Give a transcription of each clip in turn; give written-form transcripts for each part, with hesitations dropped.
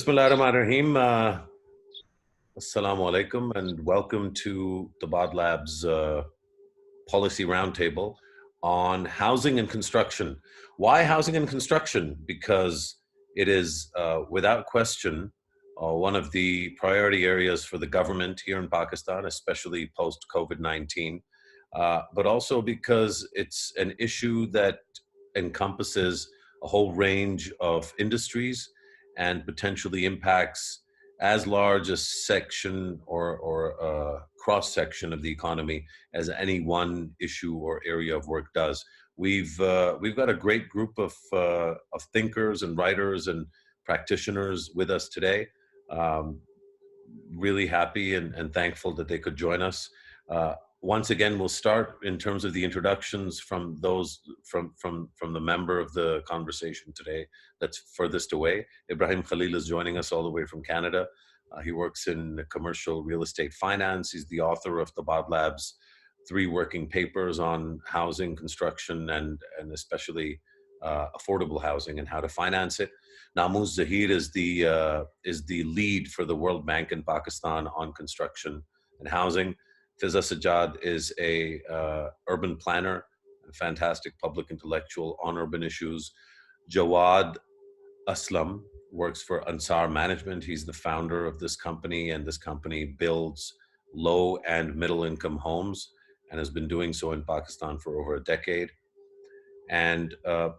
Bismillahirrahmanirrahim. Assalamu alaikum and welcome to Tabadlab's Policy Roundtable on housing and construction. Why housing and construction? Because it is without question one of the priority areas for the government here in Pakistan, especially post COVID-19, but also because it's an issue that encompasses a whole range of industries and potentially impacts as large a section or cross section of the economy as any one issue or area of work does. We've got a great group of thinkers and writers and practitioners with us today. Really happy and thankful that they could join us. Once again, we'll start in terms of the introductions from those from the member of the conversation today that's furthest away. Ibrahim Khalil is joining us all the way from Canada. He works in commercial real estate finance. He's the author of Tabadlab's 3 working papers on housing, construction, and especially affordable housing and how to finance it. Namuz Zahir is the lead for the World Bank in Pakistan on construction and housing. Fiza Sajjad is a urban planner, a fantastic public intellectual on urban issues. Jawad Aslam works for Ansar Management. He's the founder of this company, and this company builds low and middle income homes and has been doing so in Pakistan for over a decade. And Huma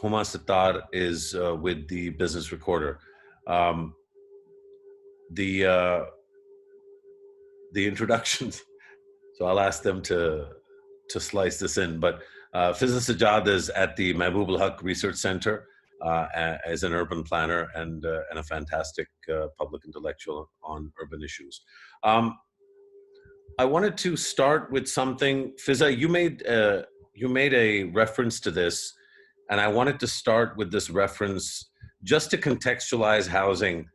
Sattar is with the Business Recorder. The introductions, so I'll ask them to slice this in, but Fiza Sajjad is at the Mahbub al-Haq Research Center as an urban planner and a fantastic public intellectual on urban issues. I wanted to start with something. Fiza, you made a reference to this, and I wanted to start with this reference just to contextualize housing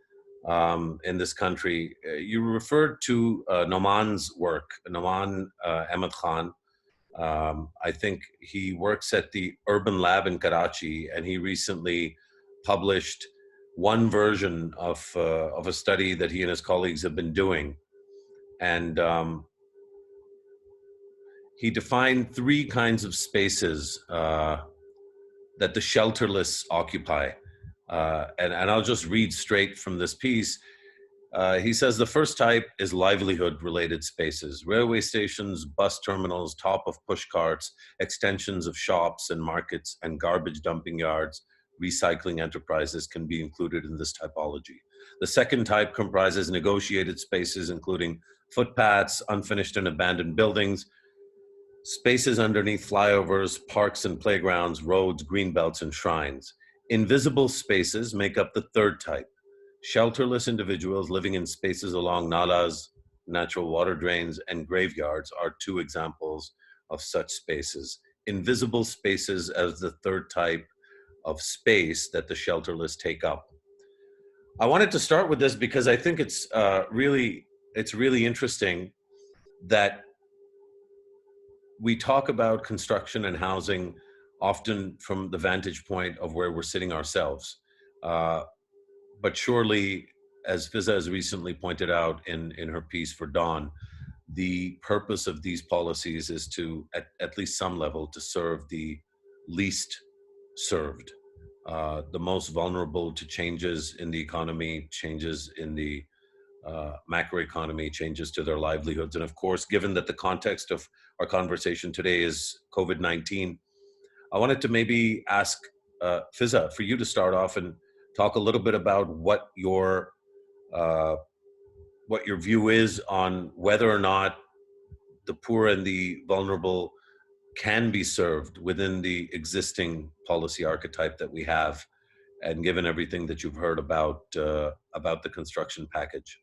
in this country. You referred to Noman's work, Noman Ahmed Khan. I think he works at the Urban Lab in Karachi, and he recently published one version of a study that he and his colleagues have been doing. And he defined 3 kinds of spaces that the shelterless occupy. And I'll just read straight from this piece. He says the first type is livelihood-related spaces. Railway stations, bus terminals, top of push carts, extensions of shops and markets, and garbage dumping yards, recycling enterprises can be included in this typology. The second type comprises negotiated spaces, including footpaths, unfinished and abandoned buildings, spaces underneath flyovers, parks and playgrounds, roads, greenbelts, and shrines. Invisible spaces make up the third type. Shelterless individuals living in spaces along nalas, natural water drains, and graveyards are 2 examples of such spaces. Invisible spaces as the third type of space that the shelterless take up. I wanted to start with this because I think it's really interesting that we talk about construction and housing often from the vantage point of where we're sitting ourselves. But surely, as Fiza has recently pointed out in her piece for Dawn, the purpose of these policies is to, at least some level, to serve the least served, the most vulnerable to changes in the economy, changes in the macroeconomy, changes to their livelihoods. And of course, given that the context of our conversation today is COVID-19, I wanted to maybe ask Fiza for you to start off and talk a little bit about what your view is on whether or not the poor and the vulnerable can be served within the existing policy archetype that we have, and given everything that you've heard about the construction package.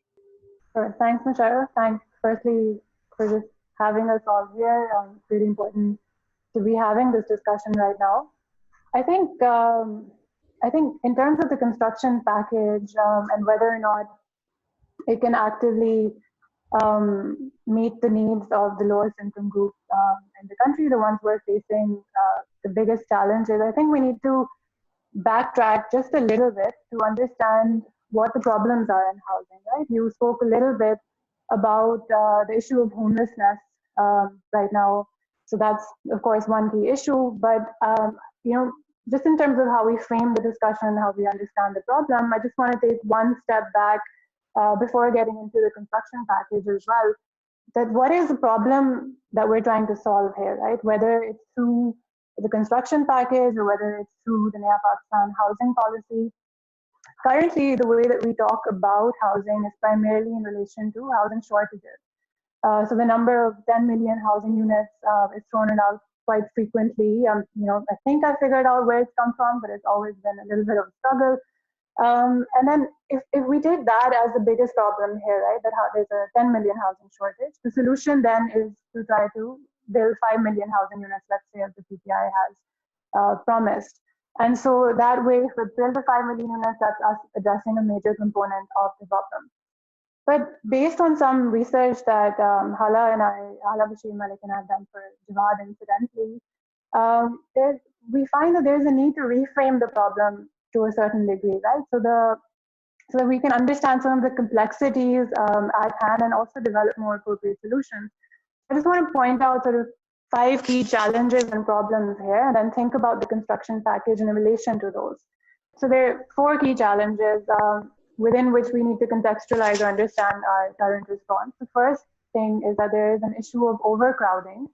Sure. Thanks, Michelle. Thanks, firstly, for just having us all here. It's really important to be having this discussion right now. I think in terms of the construction package and whether or not it can actively meet the needs of the lowest income group in the country, the ones who are facing the biggest challenges, I think we need to backtrack just a little bit to understand what the problems are in housing, right? You spoke a little bit about the issue of homelessness right now. So that's, of course, one key issue. But, just in terms of how we frame the discussion, how we understand the problem, I just want to take one step back before getting into the construction package as well. That what is the problem that we're trying to solve here, right? Whether it's through the construction package or whether it's through the Naya Pakistan housing policy. Currently, the way that we talk about housing is primarily in relation to housing shortages. So the number of 10 million housing units is thrown out quite frequently. I think I figured out where it's come from, but it's always been a little bit of a struggle. And then if we take that as the biggest problem here, right, that there's a 10 million housing shortage, the solution then is to try to build 5 million housing units, let's say, as the PPI has promised. And so that way, if we build the 5 million units, that's us addressing a major component of the problem. But based on some research that Hala Bashir Malik and I have done for Jawad incidentally, we find that there's a need to reframe the problem to a certain degree, right? So that we can understand some of the complexities at hand and also develop more appropriate solutions. I just want to point out sort of 5 key challenges and problems here, and then think about the construction package in relation to those. So there are 4 key challenges within which we need to contextualize or understand our current response. The first thing is that there is an issue of overcrowding,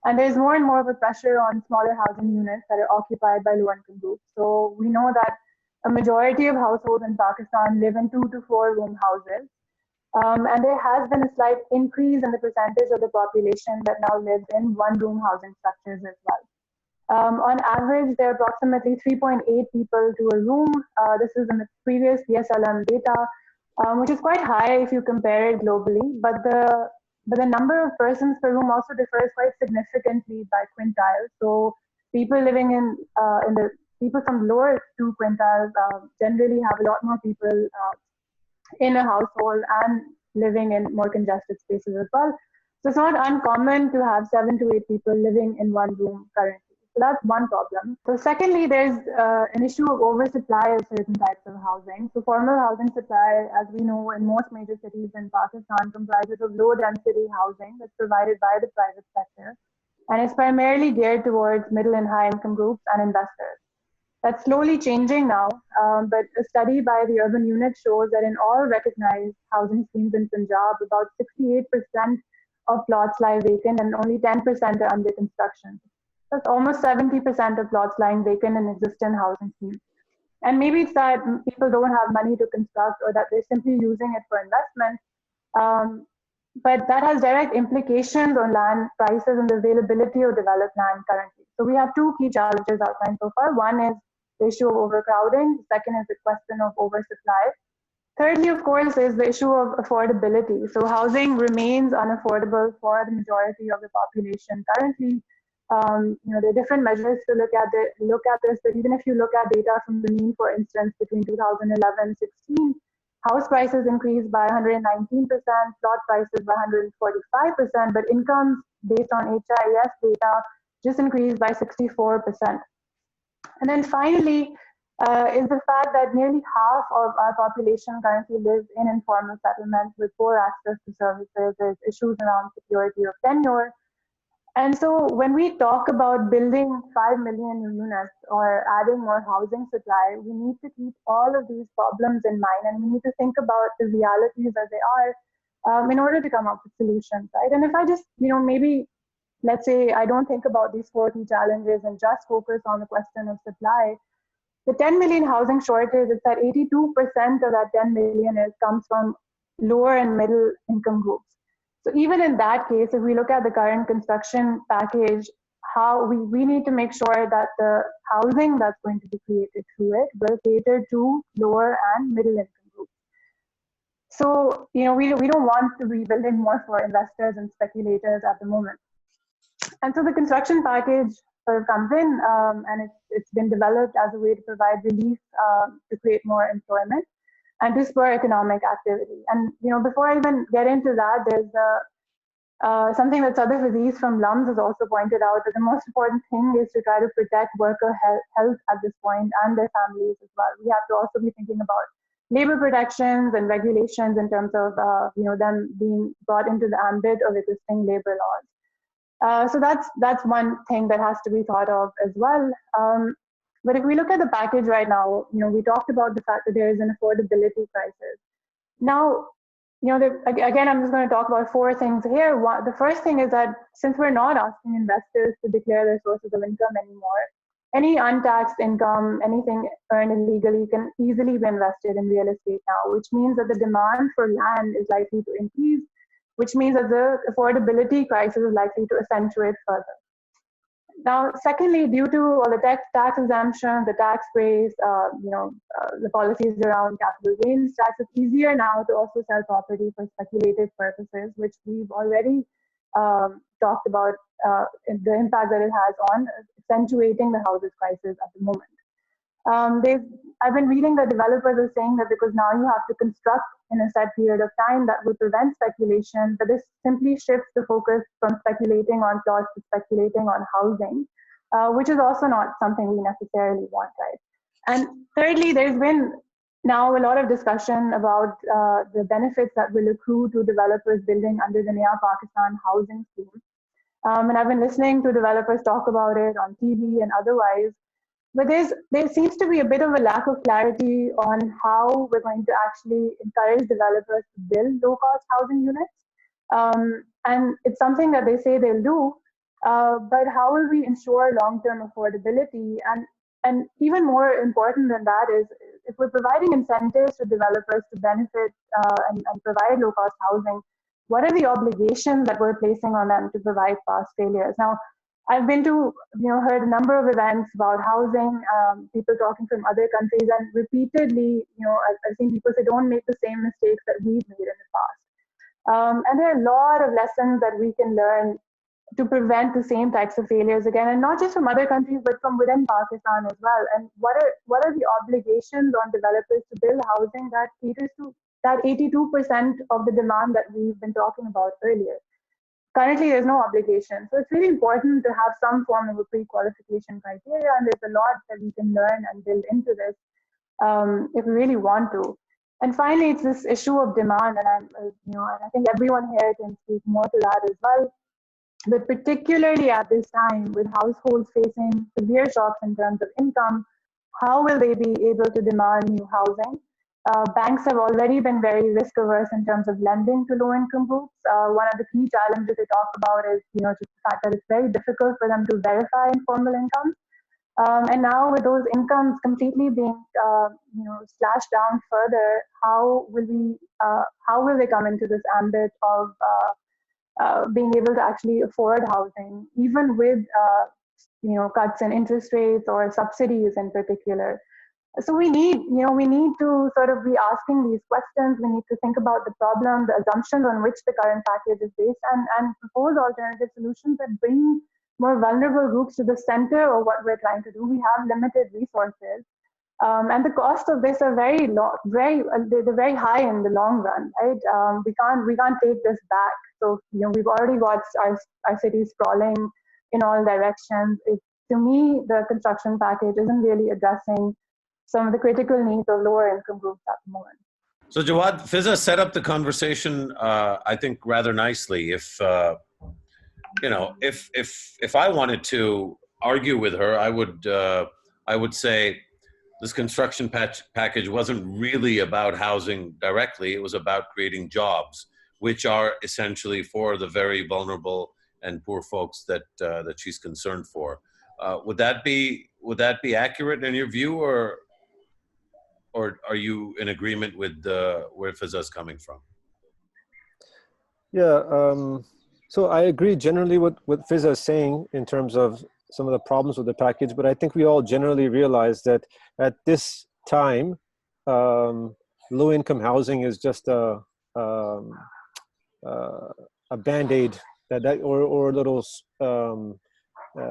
and there's more and more of a pressure on smaller housing units that are occupied by low-income groups. So we know that a majority of households in Pakistan live in 2 to 4 room houses. And there has been a slight increase in the percentage of the population that now lives in 1-room housing structures as well. On average, there are approximately 3.8 people to a room. This is in the previous PSLM data, which is quite high if you compare it globally. But the number of persons per room also differs quite significantly by quintile. So people living in the people from lower 2 quintiles generally have a lot more people in a household and living in more congested spaces as well. So it's not uncommon to have 7 to 8 people living in 1 room currently. So that's one problem. So secondly, there's an issue of oversupply of certain types of housing. So formal housing supply, as we know, in most major cities in Pakistan comprises of low density housing that's provided by the private sector. And it's primarily geared towards middle and high income groups and investors. That's slowly changing now, but a study by the Urban Unit shows that in all recognized housing schemes in Punjab, about 68% of plots lie vacant and only 10% are under construction. That's almost 70% of plots lying vacant in existing housing schemes. And maybe it's that people don't have money to construct or that they're simply using it for investment. But that has direct implications on land prices and the availability of developed land currently. So we have 2 key challenges outlined so far. One is the issue of overcrowding. The second is the question of oversupply. Thirdly, of course, is the issue of affordability. So housing remains unaffordable for the majority of the population currently. There are different measures to look at this, but even if you look at data from the mean, for instance, between 2011-16, house prices increased by 119%, plot prices by 145%, but incomes based on HIS data just increased by 64%. And then finally, is the fact that nearly half of our population currently lives in informal settlements with poor access to services. There's issues around security of tenure. And so when we talk about building 5 million new units or adding more housing supply, we need to keep all of these problems in mind, and we need to think about the realities as they are in order to come up with solutions, right? And if I just, maybe, let's say I don't think about these 4 key challenges and just focus on the question of supply, the 10 million housing shortage is that 82% of that 10 million comes from lower and middle income groups. So even in that case, if we look at the current construction package, how we need to make sure that the housing that's going to be created through it will cater to lower and middle income groups. So, we don't want to be building more for investors and speculators at the moment. And so the construction package sort of comes in and it's been developed as a way to provide relief to create more employment and to spur economic activity. And before I even get into that, there's Something that Sadaf Aziz from LUMS has also pointed out, that the most important thing is to try to protect worker health at this point and their families as well. We have to also be thinking about labor protections and regulations in terms of them being brought into the ambit of existing labor laws. So that's one thing that has to be thought of as well. But if we look at the package right now, we talked about the fact that there is an affordability crisis. Now, again, I'm just going to talk about four things here. The first thing is that since we're not asking investors to declare their sources of income anymore, any untaxed income, anything earned illegally can easily be invested in real estate now, which means that the demand for land is likely to increase, which means that the affordability crisis is likely to accentuate further. Now, secondly, due to all the tax exemptions, the tax breaks, the policies around capital gains tax, it's easier now to also sell property for speculative purposes, which we've already talked about the impact that it has on accentuating the houses crisis at the moment. I've been reading that developers are saying that because now you have to construct in a set period of time, that will prevent speculation, but this simply shifts the focus from speculating on plots to speculating on housing, which is also not something we necessarily want, right? And thirdly, there's been now a lot of discussion about the benefits that will accrue to developers building under the Naya Pakistan Housing Scheme. And I've been listening to developers talk about it on TV and otherwise. But there seems to be a bit of a lack of clarity on how we're going to actually encourage developers to build low-cost housing units. And it's something that they say they'll do, but how will we ensure long-term affordability? And even more important than that is, if we're providing incentives to developers to benefit and provide low-cost housing, what are the obligations that we're placing on them to provide past failures? Now, I've been to, heard a number of events about housing, people talking from other countries, and repeatedly, I've seen people say, don't make the same mistakes that we've made in the past. And there are a lot of lessons that we can learn to prevent the same types of failures again, and not just from other countries, but from within Pakistan as well. And what are the obligations on developers to build housing that caters to that 82% of the demand that we've been talking about earlier? Currently, there's no obligation. So it's really important to have some form of a pre-qualification criteria, and there's a lot that we can learn and build into this if we really want to. And finally, it's this issue of demand, and and I think everyone here can speak more to that as well. But particularly at this time, with households facing severe shocks in terms of income, how will they be able to demand new housing? Banks have already been very risk averse in terms of lending to low income groups. One of the key challenges they talk about is, just the fact that it's very difficult for them to verify informal income. And now with those incomes completely being, slashed down further, how will they come into this ambit of being able to actually afford housing, even with, cuts in interest rates or subsidies in particular? So we need to sort of be asking these questions. We need to think about the problem, the assumptions on which the current package is based, and propose alternative solutions that bring more vulnerable groups to the center of what we're trying to do. We have limited resources, and the costs of this are they're very high in the long run, right? We can't take this back. So we've already got our cities sprawling in all directions. To me, the construction package isn't really addressing some of the critical needs of lower income groups at the moment. So Jawad, Fiza set up the conversation, I think, rather nicely. If I wanted to argue with her, I would say this construction package wasn't really about housing directly. It was about creating jobs, which are essentially for the very vulnerable and poor folks that she's concerned for. Would that be accurate in your view, or are you in agreement with where Fiza's coming from? Yeah, so I agree generally with what Fiza is saying in terms of some of the problems with the package, but I think we all generally realize that at this time, low-income housing is just a band-aid or a little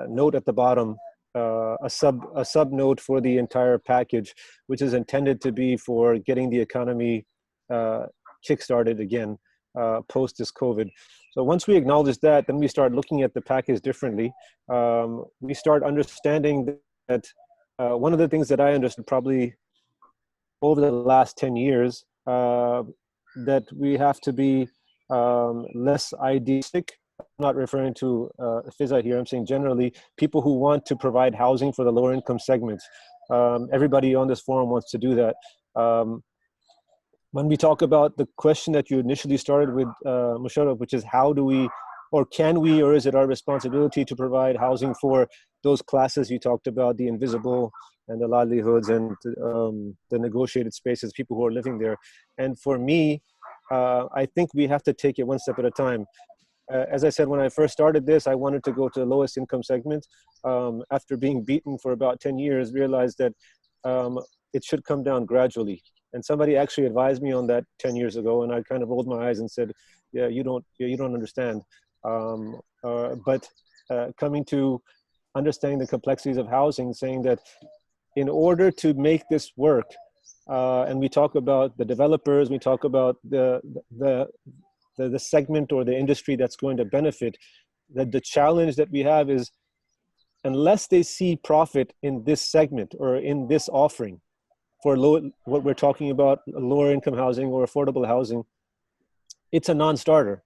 note at the bottom. A sub note for the entire package, which is intended to be for getting the economy kickstarted again. post this COVID. So once we acknowledge that, then we start looking at the package differently. We start understanding that one of the things that I understood probably over the last 10 years, that we have to be less idealistic. I'm not referring to Fiza here, I'm saying generally people who want to provide housing for the lower income segments. Everybody on this forum wants to do that. When we talk about the question that you initially started with, Musharraf, which is how do we, or can we, or is it our responsibility to provide housing for those classes you talked about, the invisible and the livelihoods and the negotiated spaces, people who are living there. And for me, I think we have to take it one step at a time. As I said, when I first started this, I wanted to go to the lowest income segment. After being beaten for about 10 years, realized that it should come down gradually. And somebody actually advised me on that 10 years ago, and I kind of rolled my eyes and said, yeah, you don't understand. But coming to understanding the complexities of housing, saying that in order to make this work, and we talk about the developers, we talk about the segment or the industry that's going to benefit, that the challenge that we have is unless they see profit in this segment or in this offering for what we're talking about, lower income housing or affordable housing, it's a non-starter.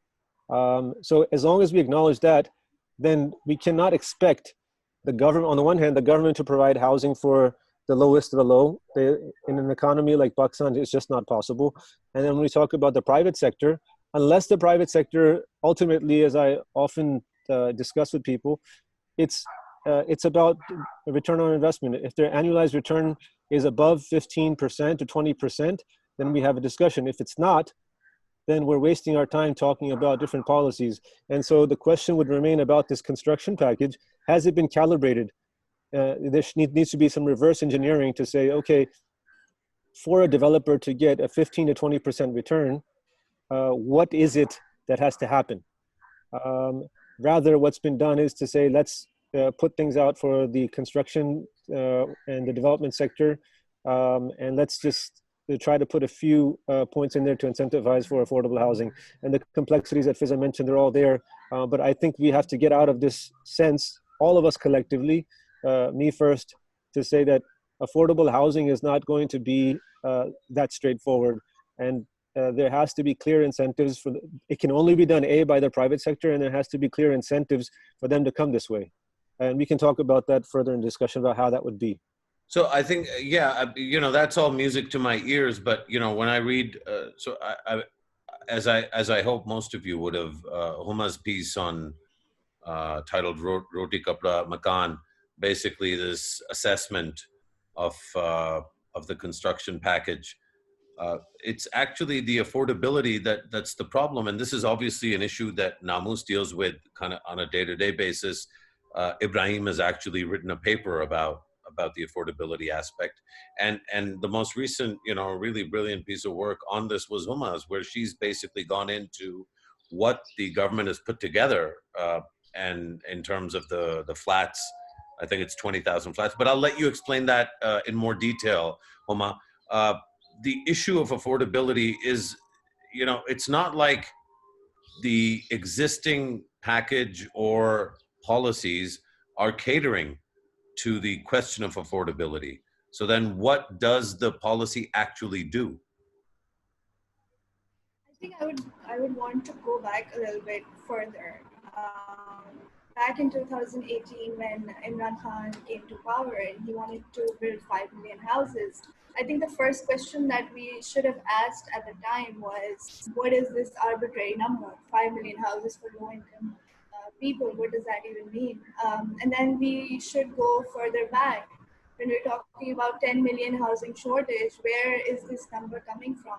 So as long as we acknowledge that, then we cannot expect the government, on the one hand, the government to provide housing for the lowest of the low. In an economy like Pakistan, it's just not possible. And then when we talk about the private sector, unless the private sector ultimately, as I often discuss with people, it's about a return on investment. If their annualized return is above 15% to 20%, then we have a discussion. If it's not, then we're wasting our time talking about different policies. And so the question would remain about this construction package. Has it been calibrated? There needs to be some reverse engineering to say, okay, for a developer to get a 15 to 20% return, what is it that has to happen? Rather, what's been done is to say, let's put things out for the construction and the development sector, and let's just try to put a few points in there to incentivize for affordable housing. And the complexities that Fiza mentioned, they're all there. But I think we have to get out of this sense, all of us collectively, me first, to say that affordable housing is not going to be that straightforward. And there has to be clear incentives for it can only be done by the private sector, and there has to be clear incentives for them to come this way. And we can talk about that further in discussion about how that would be. So I think, yeah, that's all music to my ears. But when I read, as I hope most of you would have, Huma's piece on titled "Roti Kapda Makan," basically this assessment of the construction package. It's actually the affordability that's the problem, and this is obviously an issue that Namus deals with kind of on a day-to-day basis. Ibrahim has actually written a paper about the affordability aspect, and the most recent, really brilliant piece of work on this was Huma's, where she's basically gone into what the government has put together, and in terms of the flats, I think it's 20,000 flats. But I'll let you explain that in more detail, Huma. The issue of affordability is, it's not like the existing package or policies are catering to the question of affordability. So then what does the policy actually do? I think I would want to go back a little bit further. Back in 2018, when Imran Khan came to power and he wanted to build 5 million houses, I think the first question that we should have asked at the time was, what is this arbitrary number, 5 million houses for low-income people? What does that even mean? And then we should go further back. When we're talking about 10 million housing shortage, where is this number coming from?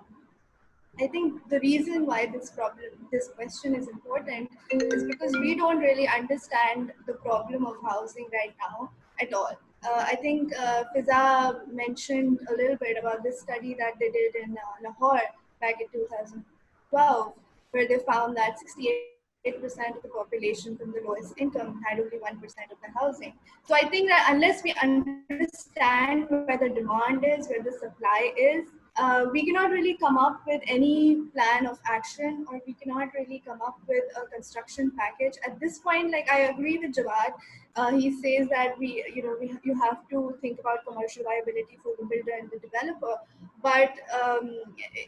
I think the reason why this question is important is because we don't really understand the problem of housing right now at all. I think Fiza mentioned a little bit about this study that they did in Lahore back in 2012, where they found that 68% of the population from the lowest income had only 1% of the housing. So I think that unless we understand where the demand is, where the supply is, we cannot really come up with any plan of action, or we cannot really come up with a construction package at this point. Like, I agree with Jawad. He says that you have to think about commercial viability for the builder and the developer. But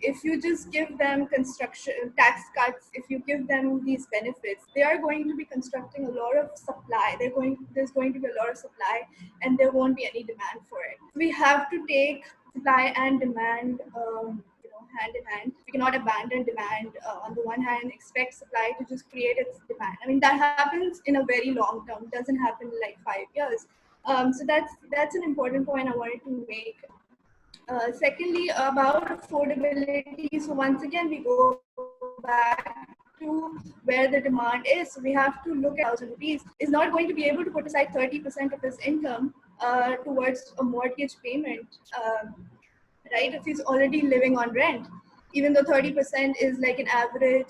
if you just give them construction tax cuts, if you give them these benefits, they are going to be constructing a lot of supply. There's going to be a lot of supply, and there won't be any demand for it. We have to take supply and demand hand in hand. We cannot abandon demand. On the one hand, expect supply to just create its demand. I mean, that happens in a very long term. It doesn't happen in like 5 years. So that's an important point I wanted to make. Secondly, about affordability. So once again, we go back to where the demand is. So we have to look at 1,000 rupees is not going to be able to put aside 30% of his income towards a mortgage payment, right? If he's already living on rent, even though 30% is like an average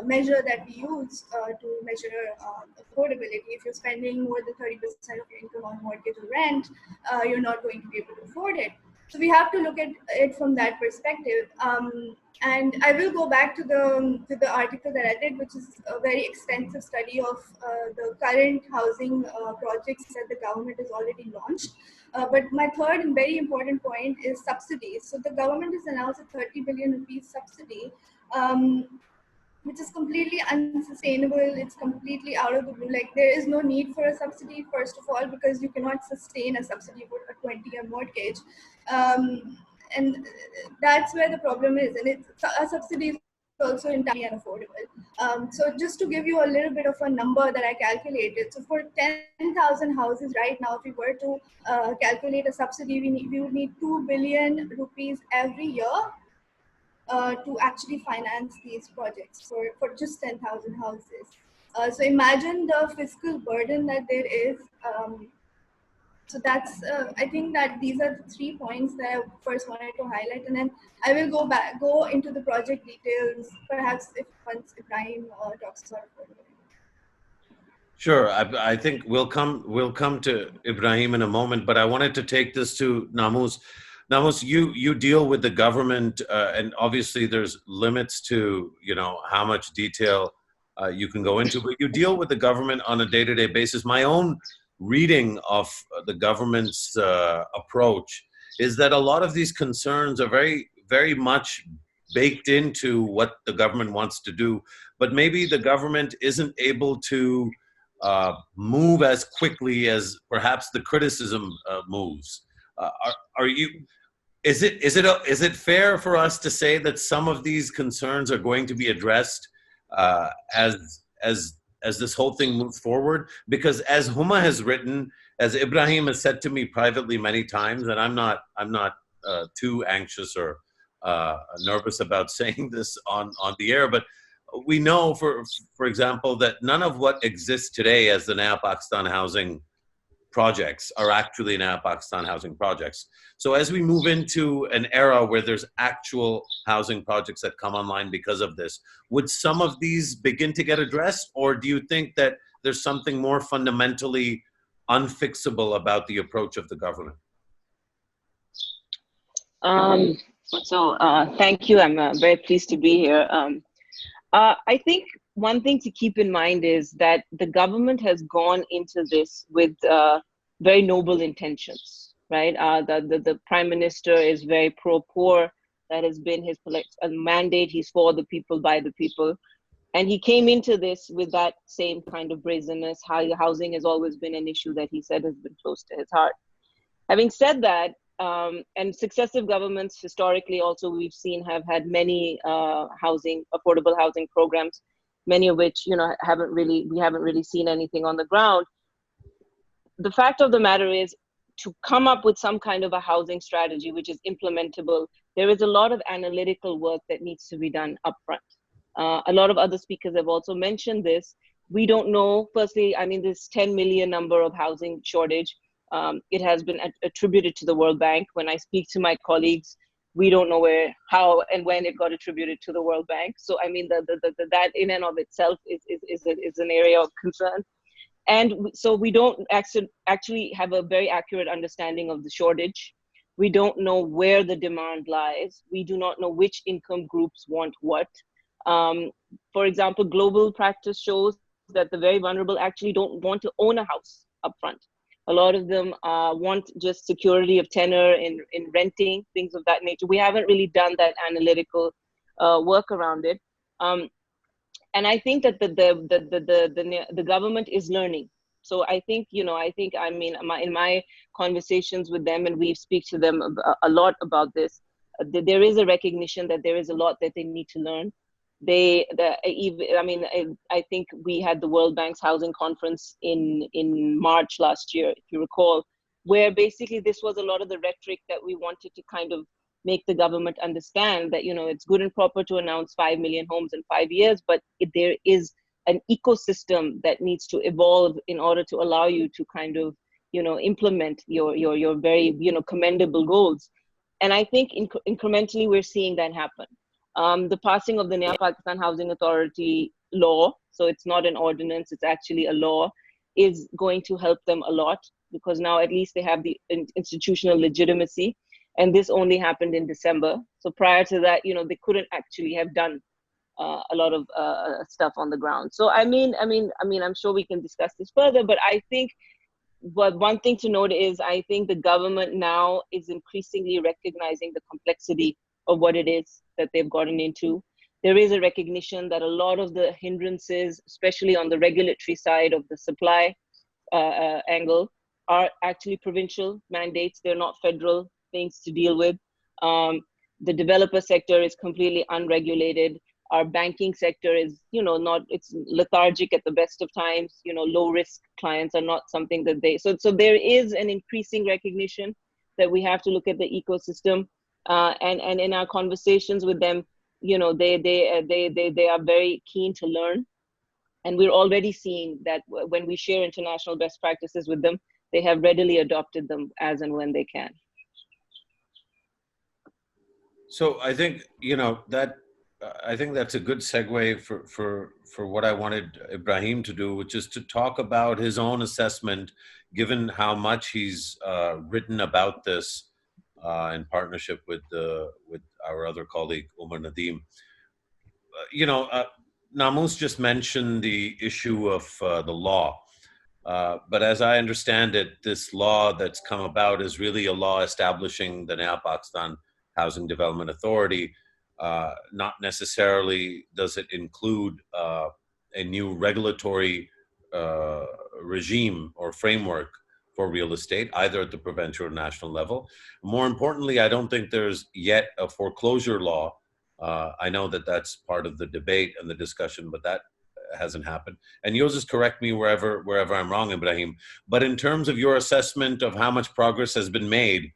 measure that we use to measure affordability. If you're spending more than 30% of your income on mortgage or rent, you're not going to be able to afford it. So we have to look at it from that perspective. And I will go back to the article that I did, which is a very extensive study of the current housing projects that the government has already launched. But my third and very important point is subsidies. So the government has announced a 30 billion rupees subsidy, which is completely unsustainable. It's completely out of the blue. Like, there is no need for a subsidy, first of all, because you cannot sustain a subsidy for a 20-year mortgage. And that's where the problem is. And a subsidy is also entirely unaffordable. So just to give you a little bit of a number that I calculated. So for 10,000 houses right now, if we were to calculate a subsidy, we would need 2 billion rupees every year to actually finance these projects for just 10,000 houses. So imagine the fiscal burden that there is. So that's, I think that these are the 3 points that I first wanted to highlight, and then I will go into the project details, perhaps once Ibrahim talks about it. Sure, I think we'll come to Ibrahim in a moment, but I wanted to take this to Namus. Namus, you deal with the government, and obviously there's limits to how much detail you can go into, but you deal with the government on a day-to-day basis. My own reading of the government's approach is that a lot of these concerns are very, very much baked into what the government wants to do, but maybe the government isn't able to move as quickly as perhaps the criticism moves. Is it fair for us to say that some of these concerns are going to be addressed as this whole thing moves forward? Because as Huma has written, as Ibrahim has said to me privately many times, and I'm not too anxious or nervous about saying this on the air, but we know, for example, that none of what exists today as the Naya Pakistan housing projects are actually Naya Pakistan housing projects. So as we move into an era where there's actual housing projects that come online because of this, would some of these begin to get addressed? Or do you think that there's something more fundamentally unfixable about the approach of the government? Thank you. I'm very pleased to be here. I think one thing to keep in mind is that the government has gone into this with very noble intentions, right? The Prime Minister is very pro-poor. That has been his mandate. He's for the people, by the people. And he came into this with that same kind of brazenness. Housing has always been an issue that he said has been close to his heart. Having said that, and successive governments historically also we've seen have had many affordable housing programs, many of which we haven't really seen anything on the ground. The fact of the matter is, to come up with some kind of a housing strategy which is implementable, there is a lot of analytical work that needs to be done upfront. A lot of other speakers have also mentioned this. We don't know, firstly, I mean, this 10 million number of housing shortage, it has been attributed to the World Bank. When I speak to my colleagues, we don't know where, how, and when it got attributed to the World Bank. So I mean, that in and of itself is an area of concern. And so we don't actually have a very accurate understanding of the shortage. We don't know where the demand lies. We do not know which income groups want what. For example, global practice shows that the very vulnerable actually don't want to own a house upfront. A lot of them want just security of tenure in renting, things of that nature. We haven't really done that analytical work around it. And I think that the government is learning. So I think, I mean, in my conversations with them, and we speak to them a lot about this, there is a recognition that there is a lot that they need to learn. I think we had the World Bank's housing conference in March last year, if you recall, where basically this was a lot of the rhetoric that we wanted to kind of make the government understand that, it's good and proper to announce 5 million homes in 5 years, but there is an ecosystem that needs to evolve in order to allow you to kind of, implement your very, commendable goals. And I think incrementally we're seeing that happen. The passing of the Naya Pakistan Housing Authority law, so it's not an ordinance, it's actually a law, is going to help them a lot, because now at least they have the institutional legitimacy. And this only happened in December. So prior to that, they couldn't actually have done a lot of stuff on the ground. So I'm sure we can discuss this further, but I think one thing to note is I think the government now is increasingly recognizing the complexity of what it is that they've gotten into. There is a recognition that a lot of the hindrances, especially on the regulatory side of the supply angle, are actually provincial mandates. They're not federal things to deal with. The developer sector is completely unregulated. Our banking sector is, it's lethargic at the best of times. Low risk clients are not something that so there is an increasing recognition that we have to look at the ecosystem. And in our conversations with them, they are very keen to learn. And we're already seeing that when we share international best practices with them, they have readily adopted them as and when they can. So I think, I think that's a good segue for what I wanted Ibrahim to do, which is to talk about his own assessment, given how much he's written about this in partnership with our other colleague, Umar Nadeem. Namus just mentioned the issue of the law. But as I understand it, this law that's come about is really a law establishing the Naya Pakistan Housing Development Authority. Not necessarily does it include a new regulatory regime or framework for real estate, either at the provincial or national level. More importantly, I don't think there's yet a foreclosure law. I know that that's part of the debate and the discussion, but that hasn't happened. And you'll just correct me wherever I'm wrong, Ibrahim. But in terms of your assessment of how much progress has been made,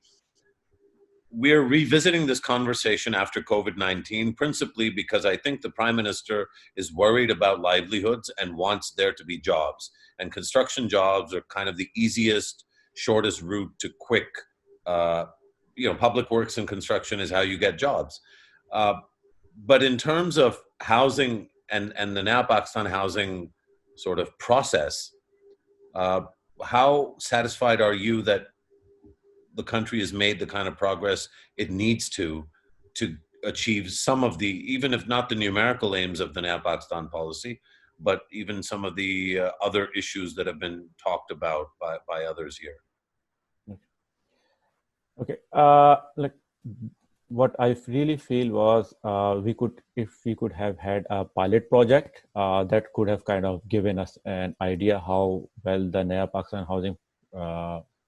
we're revisiting this conversation after COVID-19, principally because I think the Prime Minister is worried about livelihoods and wants there to be jobs. And construction jobs are kind of the easiest, shortest route to quick, public works and construction is how you get jobs. But in terms of housing and the Naya Pakistan housing sort of process, how satisfied are you that the country has made the kind of progress it needs to achieve some of the, even if not the numerical aims of the Naya Pakistan policy, but even some of the other issues that have been talked about by others here? Okay. What I really feel was if we could have had a pilot project that could have kind of given us an idea how well the Naya Pakistan housing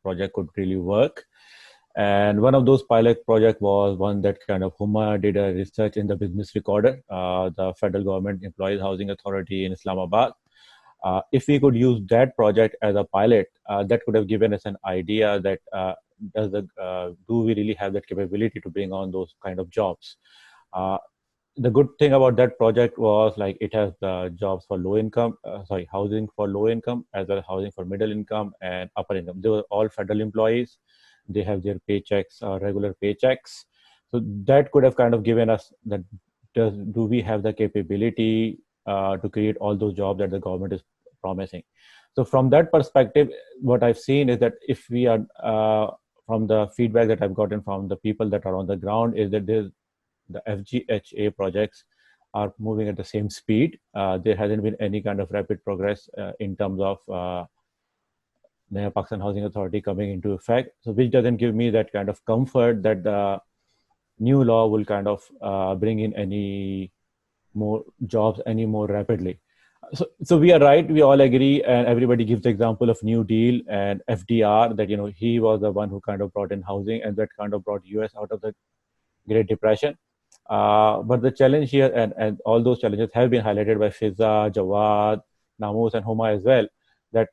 project could really work. And one of those pilot projects was one that kind of Huma did a research in the Business Recorder, the federal government employees housing authority in Islamabad. If we could use that project as a pilot, that could have given us an idea that do we really have that capability to bring on those kind of jobs? The good thing about that project was it has jobs for low income, housing for low income, as well as housing for middle income and upper income. They were all federal employees. They have their paychecks, regular paychecks. So that could have kind of given us that, do we have the capability to create all those jobs that the government is promising? So from that perspective, what I've seen is that if we are from the feedback that I've gotten from the people that are on the ground is that the FGHA projects are moving at the same speed. There hasn't been any kind of rapid progress in terms of Naya Pakistan Housing Authority coming into effect. So which doesn't give me that kind of comfort that the new law will kind of bring in any more jobs any more rapidly. So we are right. We all agree, and everybody gives the example of New Deal and FDR. That he was the one who kind of brought in housing, and that kind of brought US out of the Great Depression. But the challenge here, and all those challenges have been highlighted by Fiza, Jawad, Namus, and Huma as well. That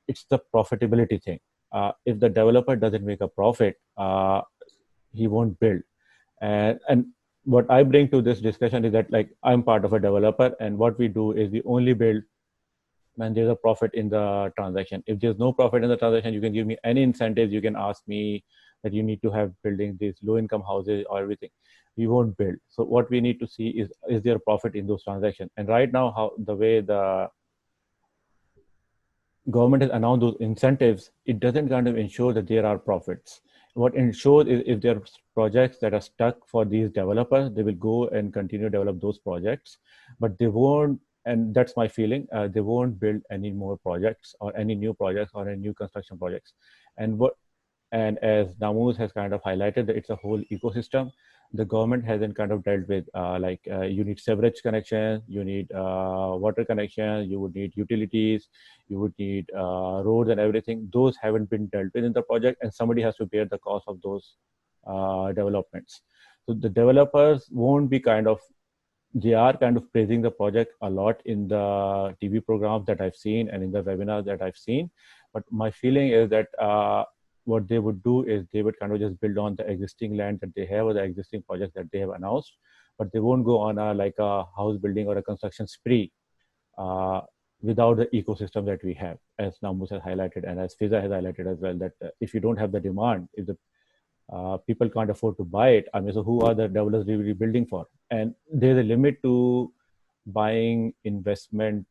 it's the profitability thing. If the developer doesn't make a profit, he won't build. And what I bring to this discussion is that, like, I'm part of a developer, and what we do is we only build when there's a profit in the transaction. If there's no profit in the transaction, you can give me any incentives. You can ask me that you need to have building these low-income houses or everything. We won't build. So what we need to see is there a profit in those transactions? And right now, how the way the government has announced those incentives, it doesn't kind of ensure that there are profits. What ensures is if there are projects that are stuck for these developers, they will go and continue to develop those projects, but they won't, and that's my feeling, they won't build any more projects or any new projects or any new construction projects. And as Namuz has kind of highlighted, that it's a whole ecosystem. The government hasn't kind of dealt with you need sewerage connection, you need water connection, you would need utilities, you would need roads and everything. Those haven't been dealt with in the project, and somebody has to bear the cost of those developments. So the developers won't be they are kind of praising the project a lot in the TV programs that I've seen and in the webinars that I've seen. But my feeling is that what they would do is they would kind of just build on the existing land that they have or the existing projects that they have announced, but they won't go on a house building or a construction spree without the ecosystem that we have, as Namus has highlighted and as Fiza has highlighted as well, that if you don't have the demand, if the people can't afford to buy it, I mean, so who are the developers really building for? And there's a limit to buying investment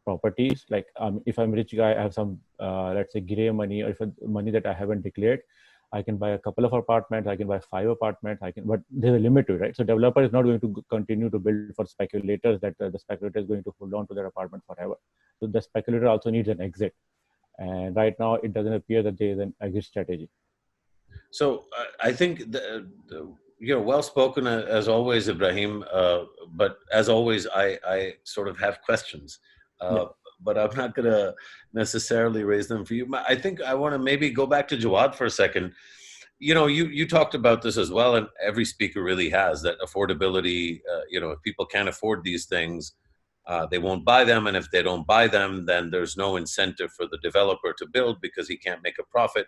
properties. Like if I'm a rich guy, I have some, let's say, gray money, or if money that I haven't declared, I can buy a couple of apartments, I can buy 5 apartments, but there's a limit to it, right? So developer is not going to continue to build for speculators, that the speculator is going to hold on to their apartment forever. So the speculator also needs an exit. And right now, it doesn't appear that there is an exit strategy. So I think you're well spoken as always, Ibrahim. But as always, I sort of have questions, but I'm not going to necessarily raise them for you. I think I want to maybe go back to Jawad for a second. You talked about this as well, and every speaker really has, that affordability. If people can't afford these things, they won't buy them, and if they don't buy them, then there's no incentive for the developer to build because he can't make a profit.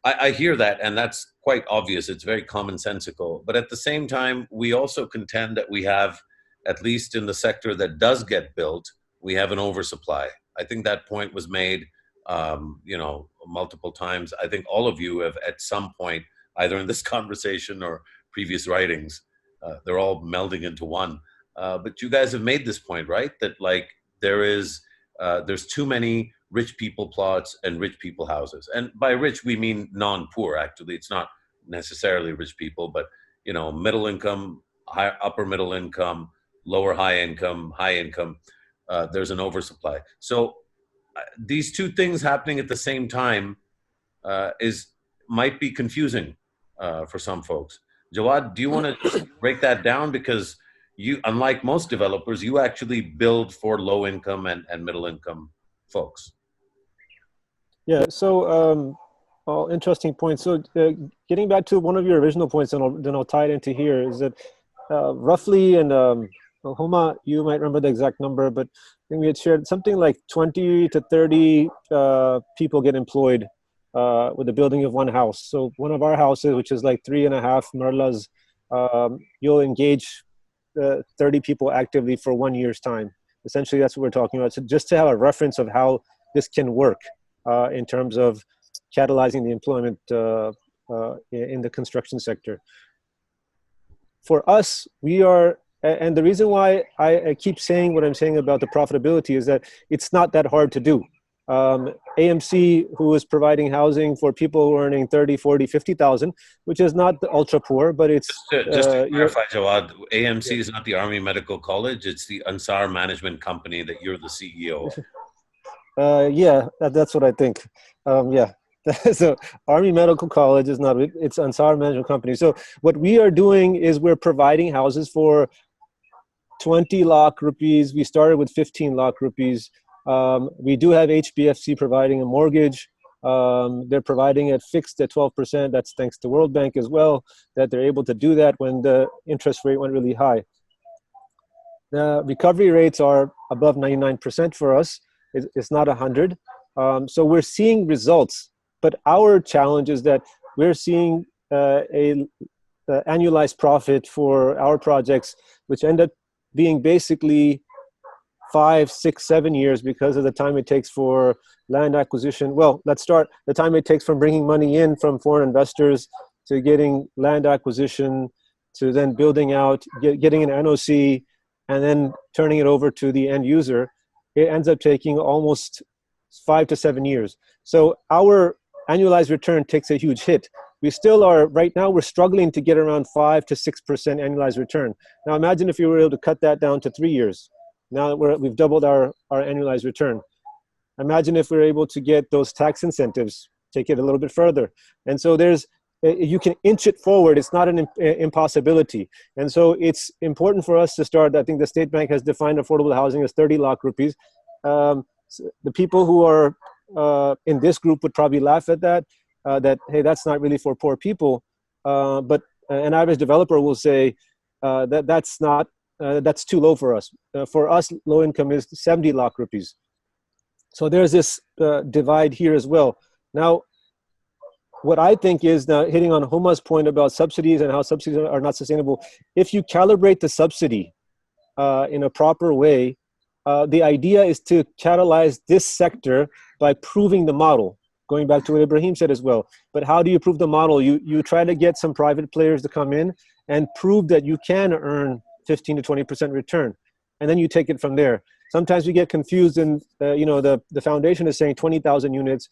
I hear that, and that's quite obvious. It's very commonsensical. But at the same time, we also contend that we have, at least in the sector that does get built, we have an oversupply. I think that point was made, multiple times. I think all of you have at some point, either in this conversation or previous writings, they're all melding into one. But you guys have made this point, right? That there's too many rich people plots and rich people houses. And by rich, we mean non-poor, actually. It's not necessarily rich people, but, middle income, upper middle income, lower high income, there's an oversupply. So these two things happening at the same time might be confusing for some folks. Jawad, do you want to break that down? Because you, unlike most developers, you actually build for low income and middle income folks. Yeah, so all interesting points. So getting back to one of your original points, and then I'll tie it into here, is that roughly, and Homa, you might remember the exact number, but I think we had shared something like 20 to 30 people get employed with the building of one house. So one of our houses, which is like 3.5 marlas, you'll engage 30 people actively for 1 year's time. Essentially, that's what we're talking about. So just to have a reference of how this can work in terms of catalyzing the employment in the construction sector. For us, we are, and the reason why I keep saying what I'm saying about the profitability is that it's not that hard to do. AMC, who is providing housing for people who are earning 30, 40, 50,000, which is not the ultra poor, but it's Just to clarify, Jawad, AMC is not the Army Medical College. It's the Ansar Management Company that you're the CEO of. Yeah, that's what I think. Yeah. So Army Medical College is not, it's Ansar Management Company. So what we are doing is we're providing houses for 20 lakh rupees. We started with 15 lakh rupees. We do have HBFC providing a mortgage. They're providing it fixed at 12%. That's thanks to World Bank as well, that they're able to do that when the interest rate went really high. The recovery rates are above 99% for us. It's not 100. So we're seeing results, but our challenge is that we're seeing a annualized profit for our projects, which end up being basically 5, 6, 7 years because of the time it takes for land acquisition. Well, let's start the time it takes from bringing money in from foreign investors to getting land acquisition, to then building out, getting an NOC, and then turning it over to the end user. It ends up taking almost 5 to 7 years. So our annualized return takes a huge hit. We still are, right now, we're struggling to get around 5 to 6% annualized return. Now imagine if you were able to cut that down to 3 years. Now that we've doubled our annualized return. Imagine if we're able to get those tax incentives, take it a little bit further. And so you can inch it forward. It's not an impossibility. And so it's important for us to start. I think the State Bank has defined affordable housing as 30 lakh rupees. So the people who are in this group would probably laugh at that, hey, that's not really for poor people. But an average developer will say that's too low for us. For us, low income is 70 lakh rupees. So there's this divide here as well. Now, what I think is, now hitting on Huma's point about subsidies and how subsidies are not sustainable, if you calibrate the subsidy in a proper way, the idea is to catalyze this sector by proving the model, going back to what Ibrahim said as well. But how do you prove the model? You try to get some private players to come in and prove that you can earn 15 to 20% return. And then you take it from there. Sometimes we get confused, and the foundation is saying 20,000 units.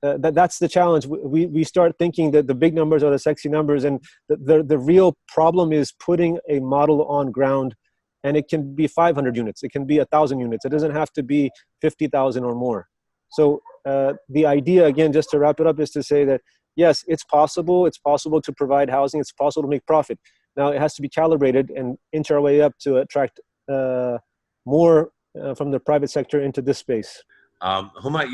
That's the challenge. We start thinking that the big numbers are the sexy numbers, and the real problem is putting a model on ground. And it can be 500 units, it can be 1,000 units. It doesn't have to be 50,000 or more. So the idea, again, just to wrap it up, is to say that yes, it's possible. It's possible to provide housing. It's possible to make profit. Now it has to be calibrated and inch our way up to attract more from the private sector into this space. Huma,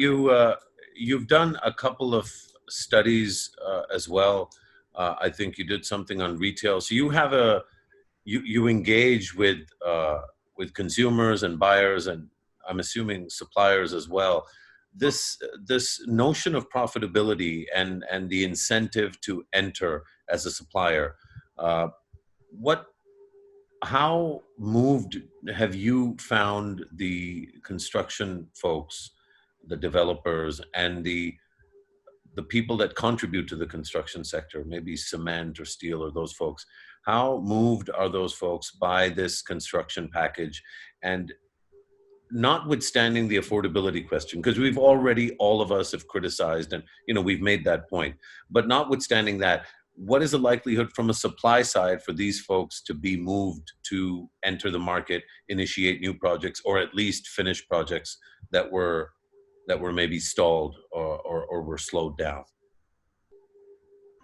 you've done a couple of studies as well. I think you did something on retail. So you have you engage with consumers and buyers, and I'm assuming suppliers as well. This notion of profitability and the incentive to enter as a supplier. How moved have you found the construction folks, the developers, and the people that contribute to the construction sector, maybe cement or steel or those folks? How moved are those folks by this construction package? And notwithstanding the affordability question, because we've already, all of us have criticized, and we've made that point, but notwithstanding that, what is the likelihood from a supply side for these folks to be moved to enter the market, initiate new projects, or at least finish projects that were maybe stalled or were slowed down?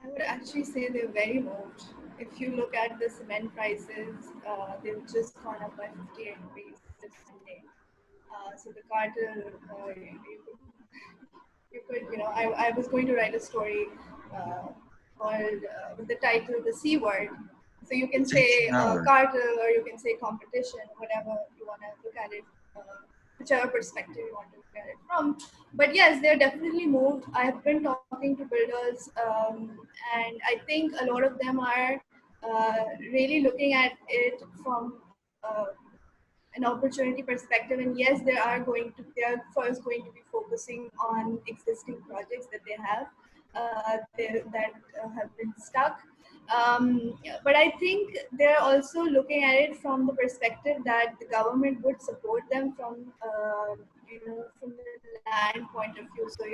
I would actually say they're very moved. If you look at the cement prices, they've just gone up by 58 rupees this Sunday. So the cartel, I was going to write a story called with the title "The C Word." So you can say cartel, or you can say competition, whatever you want to look at it, whichever perspective you want to look at it from. But yes, they're definitely moved. I've been talking to builders, and I think a lot of them are really looking at it from an opportunity perspective. And yes, they are first going to be focusing on existing projects that they have. that have been stuck. But I think they're also looking at it from the perspective that the government would support them from, from the land point of view. So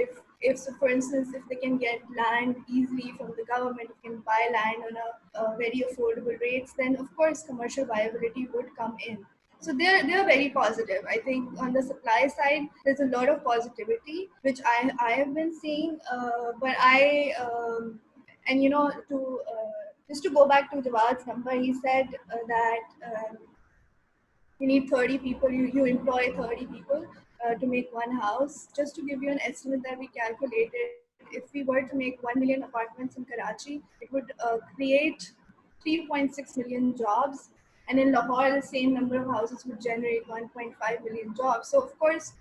if so for instance, if they can get land easily from the government, can buy land on a very affordable rates, then of course commercial viability would come in. So they're very positive. I think on the supply side, there's a lot of positivity, which I have been seeing. But and to just to go back to Jawad's number, he said that you need 30 people. You employ 30 people to make one house. Just to give you an estimate that we calculated, if we were to make 1 million apartments in Karachi, it would create 3.6 million jobs. And in Lahore, the same number of houses would generate 1.5 million jobs. So of course,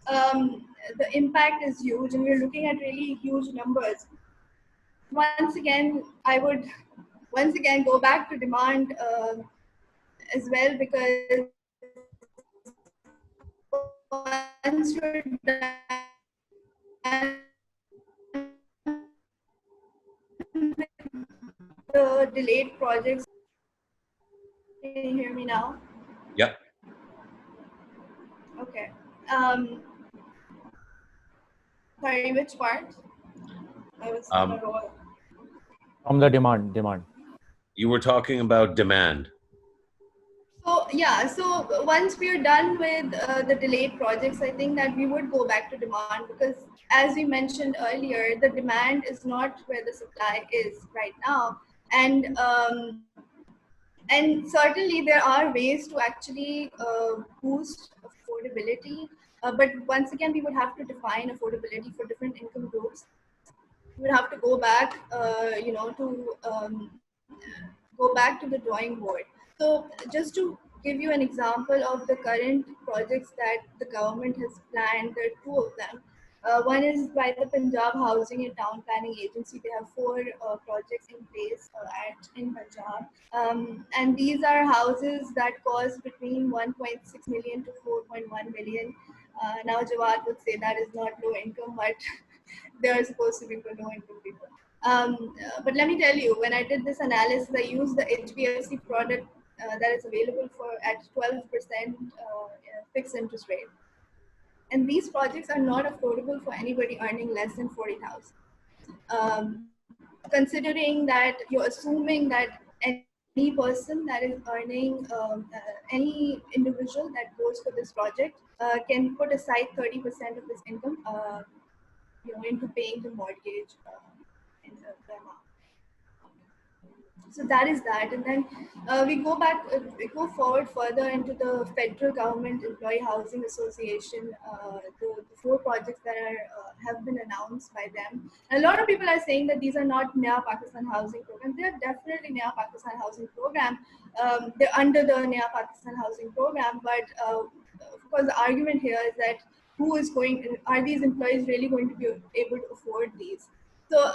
the impact is huge, and we're looking at really huge numbers. Once again, I would go back to demand as well, because once you're done the delayed projects, can you hear me now? Yep. Okay. Sorry, which part? I was on a roll. From the demand. You were talking about demand. So yeah, so once we're done with the delayed projects, I think that we would go back to demand, because as we mentioned earlier, the demand is not where the supply is right now. And certainly there are ways to actually boost affordability. But once again, we would have to define affordability for different income groups. We would have to go back, go back to the drawing board. So just to give you an example of the current projects that the government has planned, there are two of them. One is by the Punjab Housing and Town Planning Agency. They have 4 projects in place in Punjab. And these are houses that cost between 1.6 million to 4.1 million. Now Jawad would say that is not low income, but they are supposed to be for low income people. But let me tell you, when I did this analysis, I used the HDFC product that is available at 12% fixed interest rate. And these projects are not affordable for anybody earning less than 40,000. Considering that you're assuming that any person that is earning, any individual that goes for this project can put aside 30% of his income, into paying the mortgage in the amount. So that is that, and then we go forward further into the federal government employee housing association, the 4 projects that have been announced by them. And a lot of people are saying that these are not Naya Pakistan housing program. They are definitely Naya Pakistan housing program. They're under the Naya Pakistan housing program, but of course the argument here is that are these employees really going to be able to afford these? So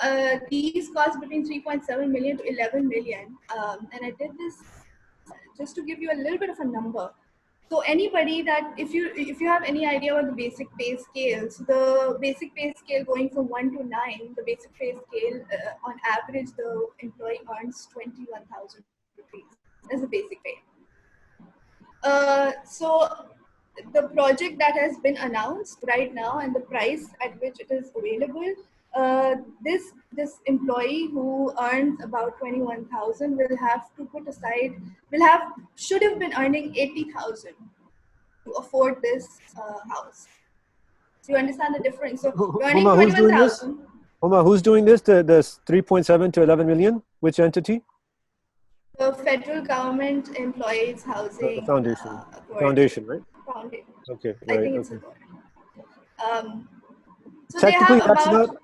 these cost between 3.7 million to 11 million. And I did this just to give you a little bit of a number. So anybody that, if you have any idea what the basic pay scale, so the basic pay scale going from 1 to 9, the basic pay scale, on average, the employee earns 21,000 rupees as a basic pay. So the project that has been announced right now and the price at which it is available, this employee who earns about 21,000 will have to put aside, should have been earning 80,000 to afford this house. Do you understand the difference? So earning 21,000. Who's doing this? The 3.7 to 11 million? Which entity? The federal government employees housing. The foundation. Foundation, right? Foundation. Okay. I think it's so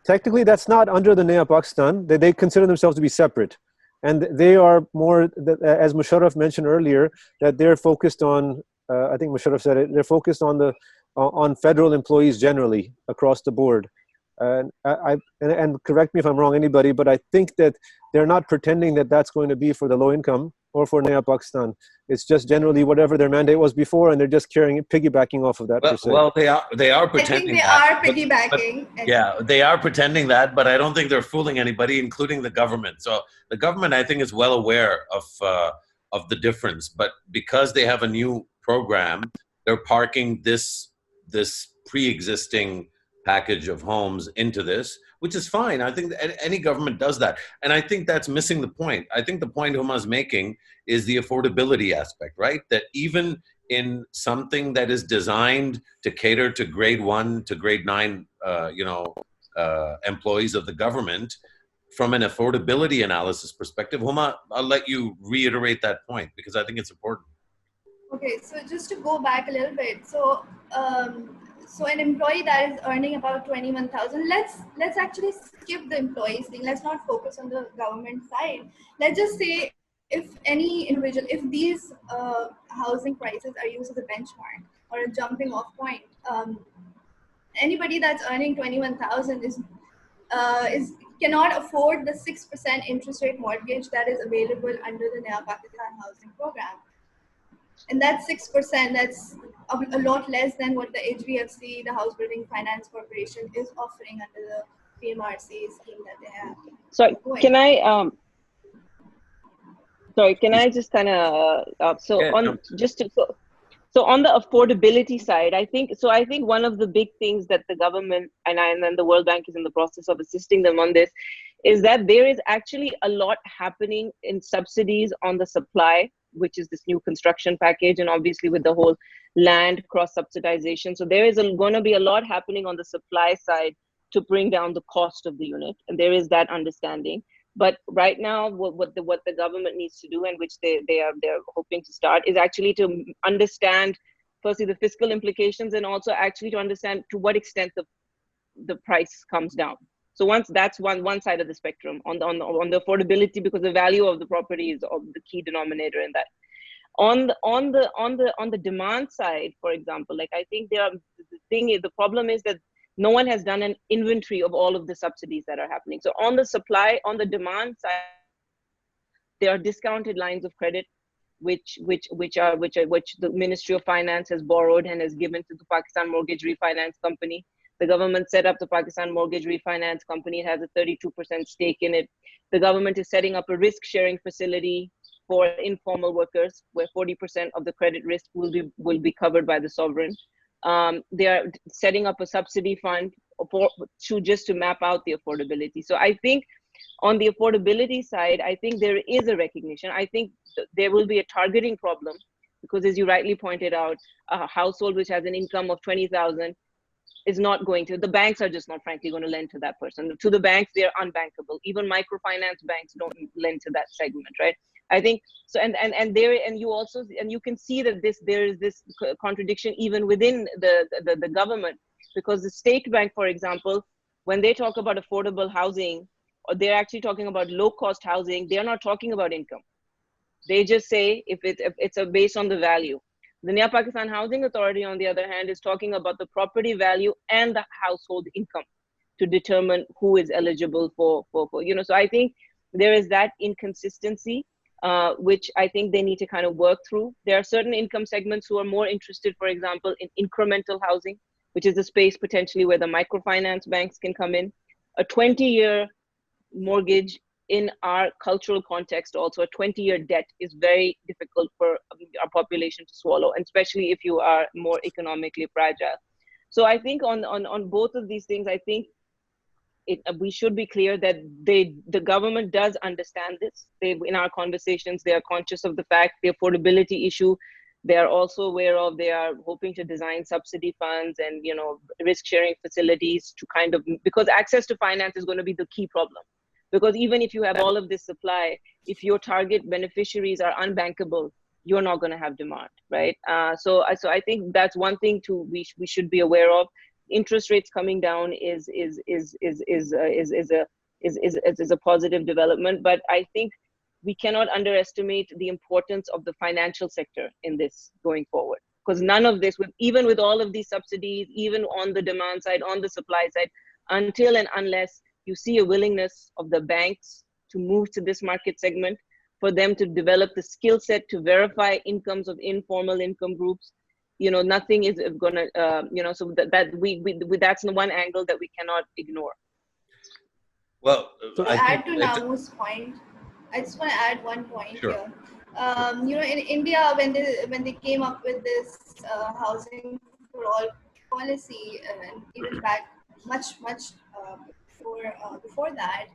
technically that's not under the Naya Pakistan. They consider themselves to be separate, and they are more, as Musharraf mentioned earlier, that they're focused on. I think Musharraf said it. They're focused on federal employees generally across the board. And correct me if I'm wrong, anybody, but I think that they're not pretending that that's going to be for the low income. or for Naya Pakistan. It's just generally whatever their mandate was before, and they're just piggybacking off of that per se. Well, they are pretending they that. are piggybacking. Yeah, they are pretending that, but I don't think they're fooling anybody, including the government. So the government, I think, is well aware of the difference. But because they have a new program, they're parking this pre-existing package of homes into this, which is fine. I think any government does that. And I think that's missing the point. I think the point Huma's making is the affordability aspect, right? That even in something that is designed to cater to grade 1 to grade 9, employees of the government, from an affordability analysis perspective, Huma, I'll let you reiterate that point because I think it's important. Okay, so just to go back a little bit, so an employee that is earning about 21,000, let's actually skip the employees thing. Let's not focus on the government side. Let's just say if any individual, if these housing prices are used as a benchmark or a jumping off point, anybody that's earning 21,000 is cannot afford the 6% interest rate mortgage that is available under the Naya Pakistan housing program. And that's 6%, that's a lot less than what the HBFC, the House Building Finance Corporation, is offering under the PMRC scheme that they have. Sorry, can I just kind of, so on the affordability side, I think one of the big things that the government and then the World Bank is in the process of assisting them on this is that there is actually a lot happening in subsidies on the supply, which is this new construction package, and obviously with the whole land cross-subsidization. So there is going to be a lot happening on the supply side to bring down the cost of the unit, and there is that understanding. But right now, what the government needs to do, and which they're hoping to start, is actually to understand, firstly, the fiscal implications, and also actually to understand to what extent the price comes down. So once that's one side of the spectrum on the affordability, because the value of the property is the key denominator in that. On the demand side, for example, like I think the problem is that no one has done an inventory of all of the subsidies that are happening. So on the demand side, there are discounted lines of credit, which the Ministry of Finance has borrowed and has given to the Pakistan Mortgage Refinance Company. The government set up the Pakistan Mortgage Refinance Company. It has a 32% stake in it. The government is setting up a risk-sharing facility for informal workers, where 40% of the credit risk will be covered by the sovereign. They are setting up a subsidy fund to map out the affordability. So I think on the affordability side, I think there is a recognition. I think there will be a targeting problem because, as you rightly pointed out, a household which has an income of 20,000 is not going to, the banks are just not frankly going to lend to that person. To the banks, they're unbankable. Even microfinance banks don't lend to that segment, right? I think so, and you can see that there is this contradiction even within the government, because the state bank, for example, when they talk about affordable housing, or they're actually talking about low cost housing, they're not talking about income. They just say if it's based on the value. The Naya Pakistan Housing Authority, on the other hand, is talking about the property value and the household income to determine who is eligible for. So I think there is that inconsistency, which I think they need to kind of work through. There are certain income segments who are more interested, for example, in incremental housing, which is the space potentially where the microfinance banks can come in. A 20-year mortgage in our cultural context, also a 20-year debt is very difficult for our population to swallow, and especially if you are more economically fragile. So I think on both of these things, I think we should be clear that the government does understand this. In our conversations, they are conscious of the fact, the affordability issue. They are also aware of, they are hoping to design subsidy funds and risk sharing facilities to kind of, because access to finance is going to be the key problem. Because even if you have all of this supply, if your target beneficiaries are unbankable, you're not going to have demand, right? So I think that's one thing we should be aware of. Interest rates coming down is a positive development, but I think we cannot underestimate the importance of the financial sector in this going forward. Because none of this, even with all of these subsidies, even on the demand side, on the supply side, until and unless you see a willingness of the banks to move to this market segment, for them to develop the skill set to verify incomes of informal income groups. Nothing is going to, so that's one angle that we cannot ignore. Well, to add to Namu's point, I just want to add one point here. In India, when they came up with this housing for all policy, and even back much before that,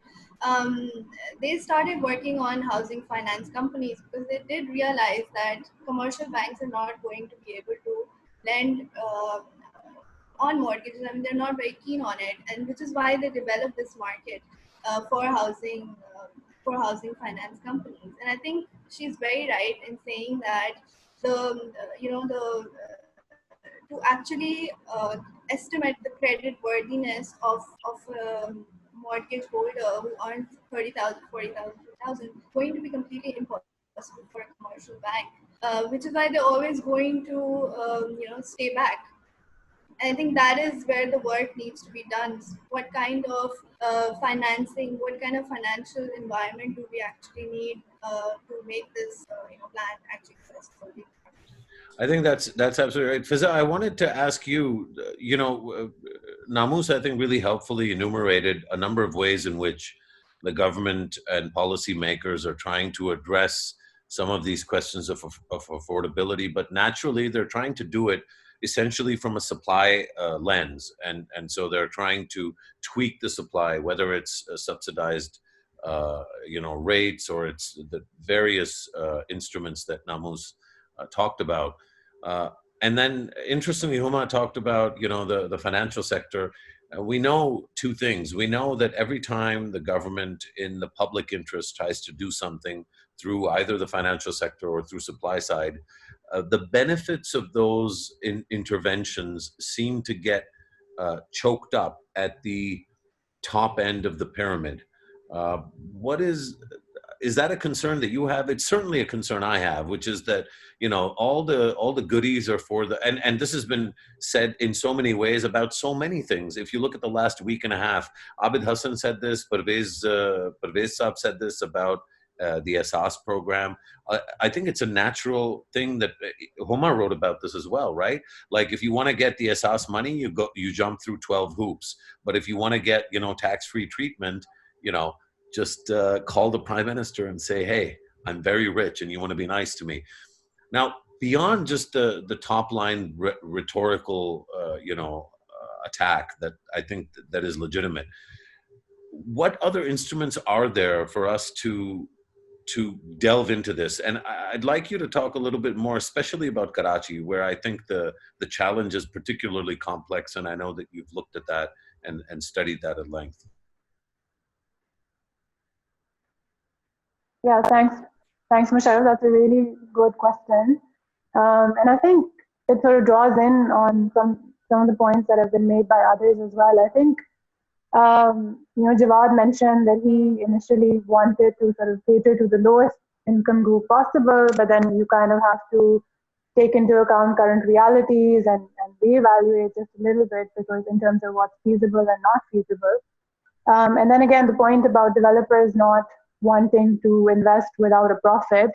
they started working on housing finance companies because they did realize that commercial banks are not going to be able to lend on mortgages. I mean, they're not very keen on it, and which is why they developed this market for housing finance companies. And I think she's very right in saying that to actually estimate the credit worthiness of a mortgage holder who earns 30,000, 40,000, 50,000 going to be completely impossible for a commercial bank, which is why they're always going to stay back. And I think that is where the work needs to be done. What kind of financing, what kind of financial environment do we actually need to make this plan actually successful? I think that's absolutely right. Fiza, I wanted to ask you, Namus, I think, really helpfully enumerated a number of ways in which the government and policymakers are trying to address some of these questions of affordability, but naturally they're trying to do it essentially from a supply lens. And so they're trying to tweak the supply, whether it's subsidized rates or it's the various instruments that Namus talked about. And then interestingly, Huma talked about, the financial sector. We know two things. We know that every time the government in the public interest tries to do something through either the financial sector or through supply side, the benefits of those interventions seem to get choked up at the top end of the pyramid. Is that a concern that you have? It's certainly a concern I have, which is that, all the goodies are for the, and this has been said in so many ways about so many things. If you look at the last week and a half, Abid Hassan said this, Parvez Saab said this about the Asas program. I think it's a natural thing that Huma wrote about this as well, right? Like if you want to get the Asas money, you jump through 12 hoops. But if you want to get, tax-free treatment, just call the prime minister and say, hey, I'm very rich and you want to be nice to me. Now, beyond just the top line rhetorical, attack that I think that is legitimate, what other instruments are there for us to delve into this? And I'd like you to talk a little bit more, especially about Karachi, where I think the challenge is particularly complex. And I know that you've looked at that and studied that at length. Yeah, thanks, Musharraf. That's a really good question. And I think it sort of draws in on some of the points that have been made by others as well. I think, Jawad mentioned that he initially wanted to sort of cater to the lowest income group possible, but then you kind of have to take into account current realities and reevaluate just a little bit, because in terms of what's feasible and not feasible. And then again, the point about developers not wanting to invest without a profit.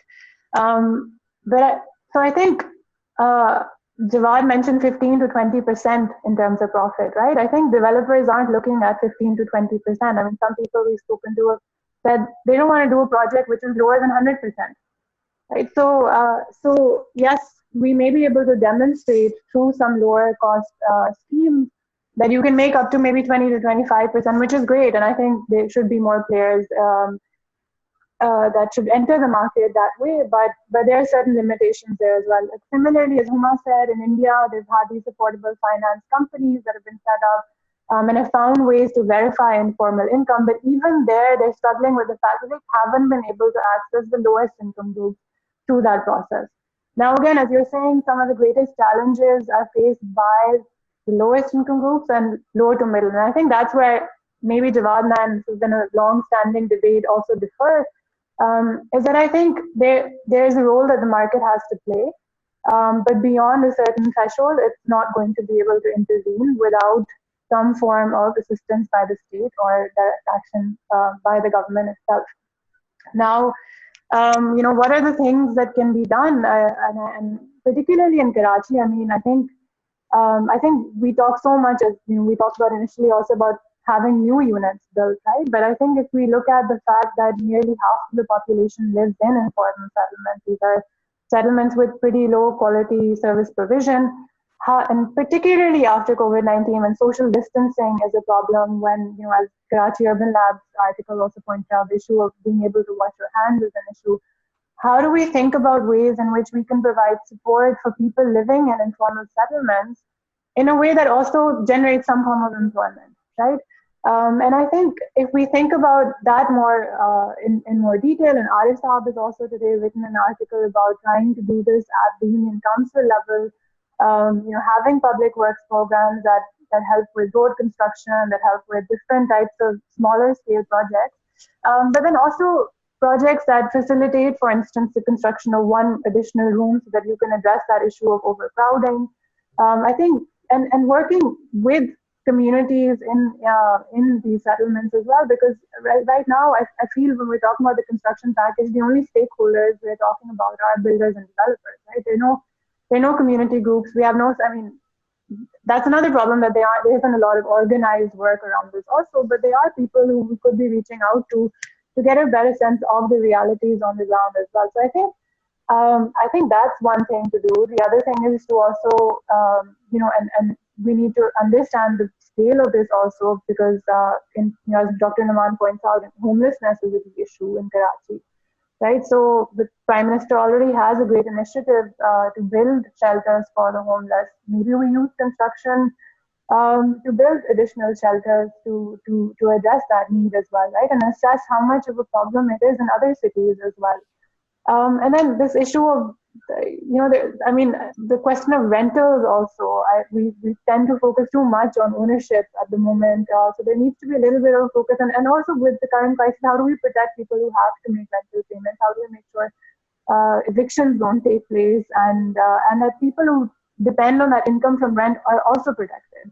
So I think Jawad mentioned 15 to 20% in terms of profit, right? I think developers aren't looking at 15 to 20%. I mean, some people we've spoken to have said they don't want to do a project which is lower than 100%, right? So yes, we may be able to demonstrate through some lower cost schemes that you can make up to maybe 20 to 25%, which is great. And I think there should be more players that should enter the market that way, but there are certain limitations there as well. Similarly, as Huma said, in India, they've had these affordable finance companies that have been set up and have found ways to verify informal income, but even there, they're struggling with the fact that they haven't been able to access the lowest income groups through that process. Now, again, as you're saying, some of the greatest challenges are faced by the lowest income groups and low to middle. And I think that's where maybe Jawad and this has been a long-standing debate also differ, is that I think there's a role that the market has to play, but beyond a certain threshold, it's not going to be able to intervene without some form of assistance by the state or direct action by the government itself. Now, What are the things that can be done? And particularly in Karachi, I think we talk so much, as we talked about initially, also about having new units built, right? But I think if we look at the fact that nearly half of the population lives in informal settlements, these are settlements with pretty low quality service provision, and particularly after COVID-19, when social distancing is a problem, when, as Karachi Urban Lab's article also points out, the issue of being able to wash your hands is an issue. How do we think about ways in which we can provide support for people living in informal settlements in a way that also generates some form of employment, right? And I think if we think about that more in more detail, and Arif Saab has also today written an article about trying to do this at the Union Council level, having public works programs that help with road construction, that help with different types of smaller scale projects, but then also projects that facilitate, for instance, the construction of one additional room so that you can address that issue of overcrowding. I think, and working with communities in these settlements as well, because right now I feel when we're talking about the construction package, the only stakeholders we're talking about are builders and developers, right? There are no community groups. We have no, that's another problem, that there isn't a lot of organized work around this also, but there are people who we could be reaching out to get a better sense of the realities on the ground as well. So I think that's one thing to do. The other thing is to also, and we need to understand the scale of this also, because as Dr. Naman points out, homelessness is a big issue in Karachi, right? So the Prime Minister already has a great initiative to build shelters for the homeless. Maybe we use construction to build additional shelters to address that need as well, right? And assess how much of a problem it is in other cities as well. And then this issue of, the question of rentals also, we tend to focus too much on ownership at the moment. So there needs to be a little bit of focus. And also with the current crisis, how do we protect people who have to make rental payments? How do we make sure evictions don't take place, and that people who depend on that income from rent are also protected?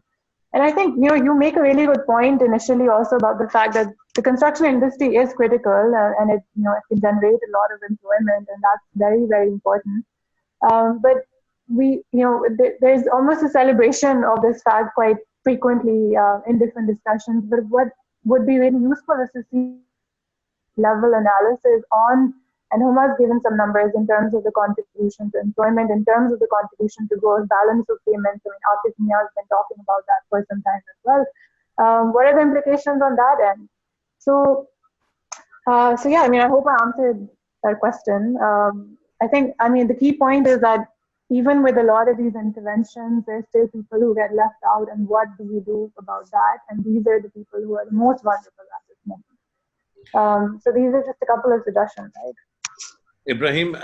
And I think, you make a really good point initially also about the fact that the construction industry is critical, and it can generate a lot of employment, and that's very, very important. But there's almost a celebration of this fact quite frequently in different discussions. But what would be really useful is to see level analysis on, and Huma's given some numbers in terms of the contribution to employment, in terms of the contribution to growth, balance of payments. Atif Mia has been talking about that for some time as well. What are the implications on that end? So yeah, I hope I answered that question. I think, the key point is that even with a lot of these interventions, there's still people who get left out, and what do we do about that? And these are the people who are the most vulnerable at this moment. So these are just a couple of suggestions, right? Ibrahim,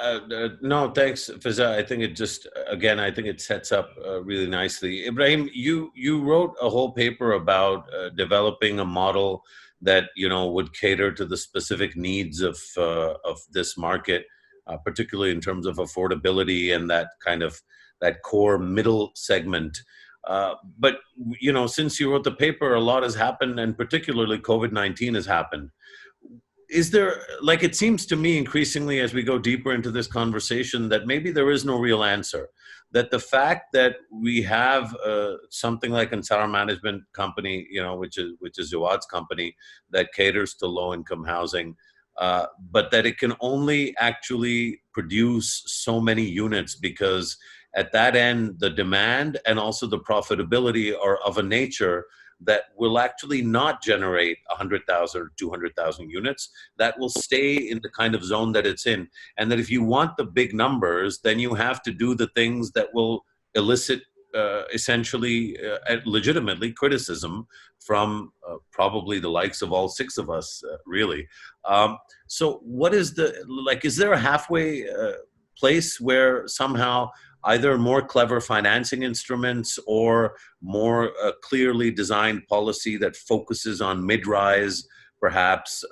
no, thanks, Fiza. I think it just, again, I think it sets up really nicely. Ibrahim, you wrote a whole paper about developing a model that would cater to the specific needs of this market, particularly in terms of affordability and that core middle segment. But since you wrote the paper, a lot has happened, and particularly COVID-19 has happened. Is there, it seems to me increasingly as we go deeper into this conversation, that maybe there is no real answer, that the fact that we have something like Ansar Management Company, which is Jawad's company, that caters to low-income housing, but that it can only actually produce so many units, because at that end, the demand and also the profitability are of a nature that will actually not generate 100,000 or 200,000 units, that will stay in the kind of zone that it's in. And that if you want the big numbers, then you have to do the things that will elicit essentially, legitimately, criticism from probably the likes of all six of us, really. So what is is there a halfway place where somehow either more clever financing instruments or more clearly designed policy that focuses on mid-rise, perhaps?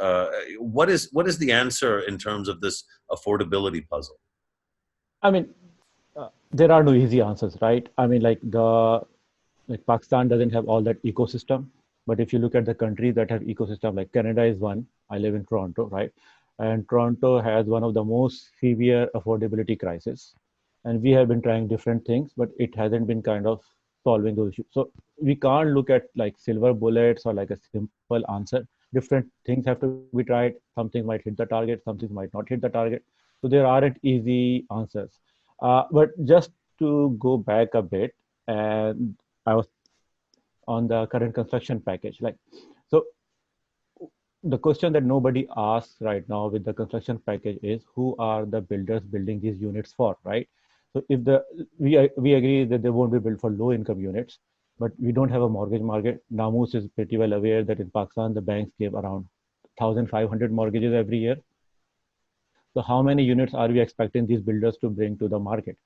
What is the answer in terms of this affordability puzzle? There are no easy answers, right? Pakistan doesn't have all that ecosystem, but if you look at the countries that have ecosystem, like Canada is one. I live in Toronto, right? And Toronto has one of the most severe affordability crisis. And we have been trying different things, but it hasn't been kind of solving those issues. So we can't look at like silver bullets or like a simple answer. Different things have to be tried. Some things might hit the target, some things might not hit the target. So there aren't easy answers. But just to go back a bit, and I was on the current construction package. Like, so the question that nobody asks right now with the construction package is who are the builders building these units for, right? So if we agree that they won't be built for low income units, but we don't have a mortgage market. Namus is pretty well aware that in Pakistan the banks give around 1,500 mortgages every year. So how many units are we expecting these builders to bring to the market?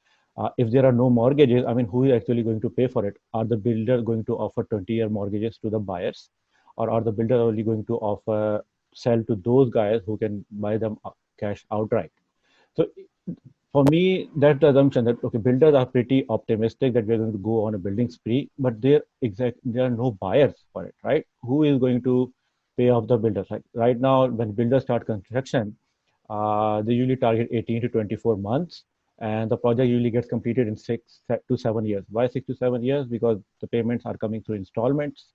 If there are no mortgages, I mean, who is actually going to pay for it? Are the builders going to offer 20-year mortgages to the buyers? Or are the builders only going to offer, sell to those guys who can buy them cash outright? So for me, that's the assumption that, okay, builders are pretty optimistic that we're going to go on a building spree, but there are no buyers for it, right? Who is going to pay off the builders? Like right now, when builders start construction, they usually target 18 to 24 months, and the project usually gets completed in 6 to 7 years. Why 6 to 7 years? Because the payments are coming through installments,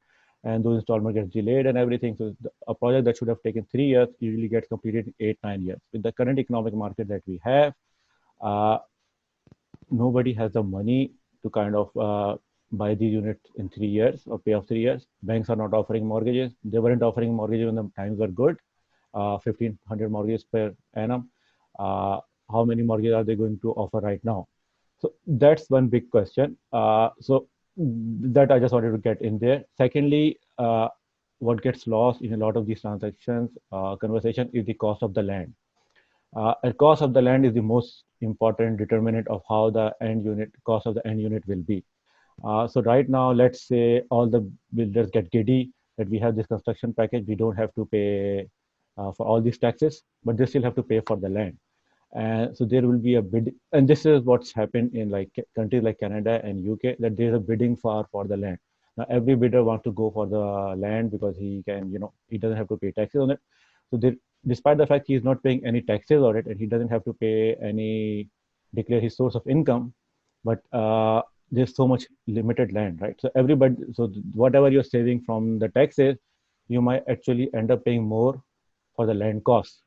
and those installments get delayed and everything. So a project that should have taken 3 years usually gets completed in 8, 9 years. With the current economic market that we have, uh, nobody has the money to kind of buy these units in 3 years or pay off 3 years. Banks are not offering mortgages. They weren't offering mortgages when the times were good. 1,500 mortgages per annum. How many mortgages are they going to offer right now? So that's one big question. So that I just wanted to get in there. Secondly, what gets lost in a lot of these transactions conversation is the cost of the land. The cost of the land is the most important determinant of how the cost of the end unit will be. So right now, let's say all the builders get giddy that we have this construction package, we don't have to pay for all these taxes, but they still have to pay for the land. And so there will be a bid, and this is what's happened in like countries like Canada and UK, that there's a bidding for the land. Now every bidder wants to go for the land because he can, he doesn't have to pay taxes on it. So there, despite the fact he's not paying any taxes on it and he doesn't have to pay any, declare his source of income, but there's so much limited land, right? So everybody, so whatever you're saving from the taxes, you might actually end up paying more for the land costs.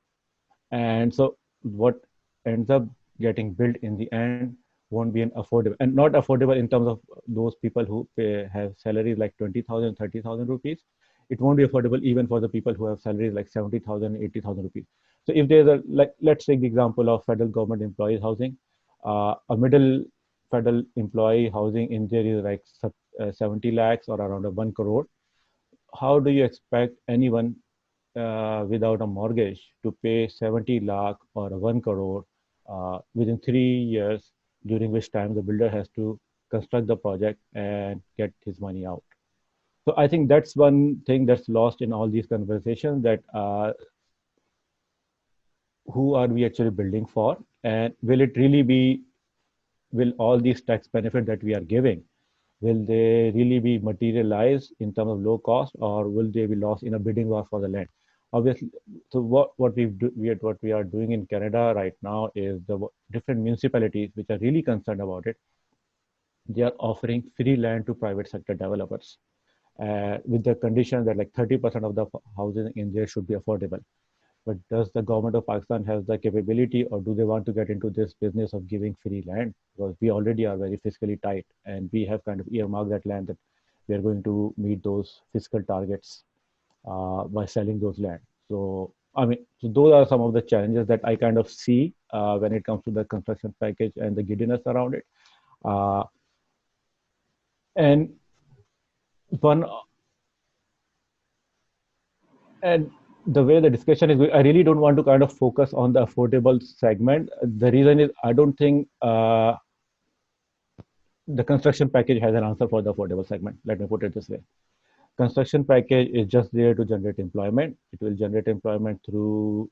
And so what ends up getting built in the end won't be an affordable, and not affordable in terms of those people who have salaries like 20,000, 30,000 rupees. It won't be affordable even for the people who have salaries like 70,000, 80,000 rupees. So if there's a, like, let's take the example of federal government employees housing. A middle federal employee housing in there is like 70 lakhs or around 1 crore. How do you expect anyone without a mortgage to pay 70 lakh or 1 crore within 3 years, during which time the builder has to construct the project and get his money out? So I think that's one thing that's lost in all these conversations, that who are we actually building for? And will it really be, will all these tax benefits that we are giving, will they really be materialized in terms of low cost, or will they be lost in a bidding war for the land? Obviously, so what we are doing in Canada right now is the different municipalities which are really concerned about it, they are offering free land to private sector developers with the condition that like 30% of the housing in there should be affordable. But does the government of Pakistan have the capability, or do they want to get into this business of giving free land? Because we already are very fiscally tight, and we have kind of earmarked that land that we are going to meet those fiscal targets by selling those land. So, I mean, so those are some of the challenges that I kind of see when it comes to the construction package and the giddiness around it. And one, and the way the discussion is going, I really don't want to kind of focus on the affordable segment. The reason is I don't think the construction package has an answer for the affordable segment. Let me put it this way. Construction package is just there to generate employment. It will generate employment through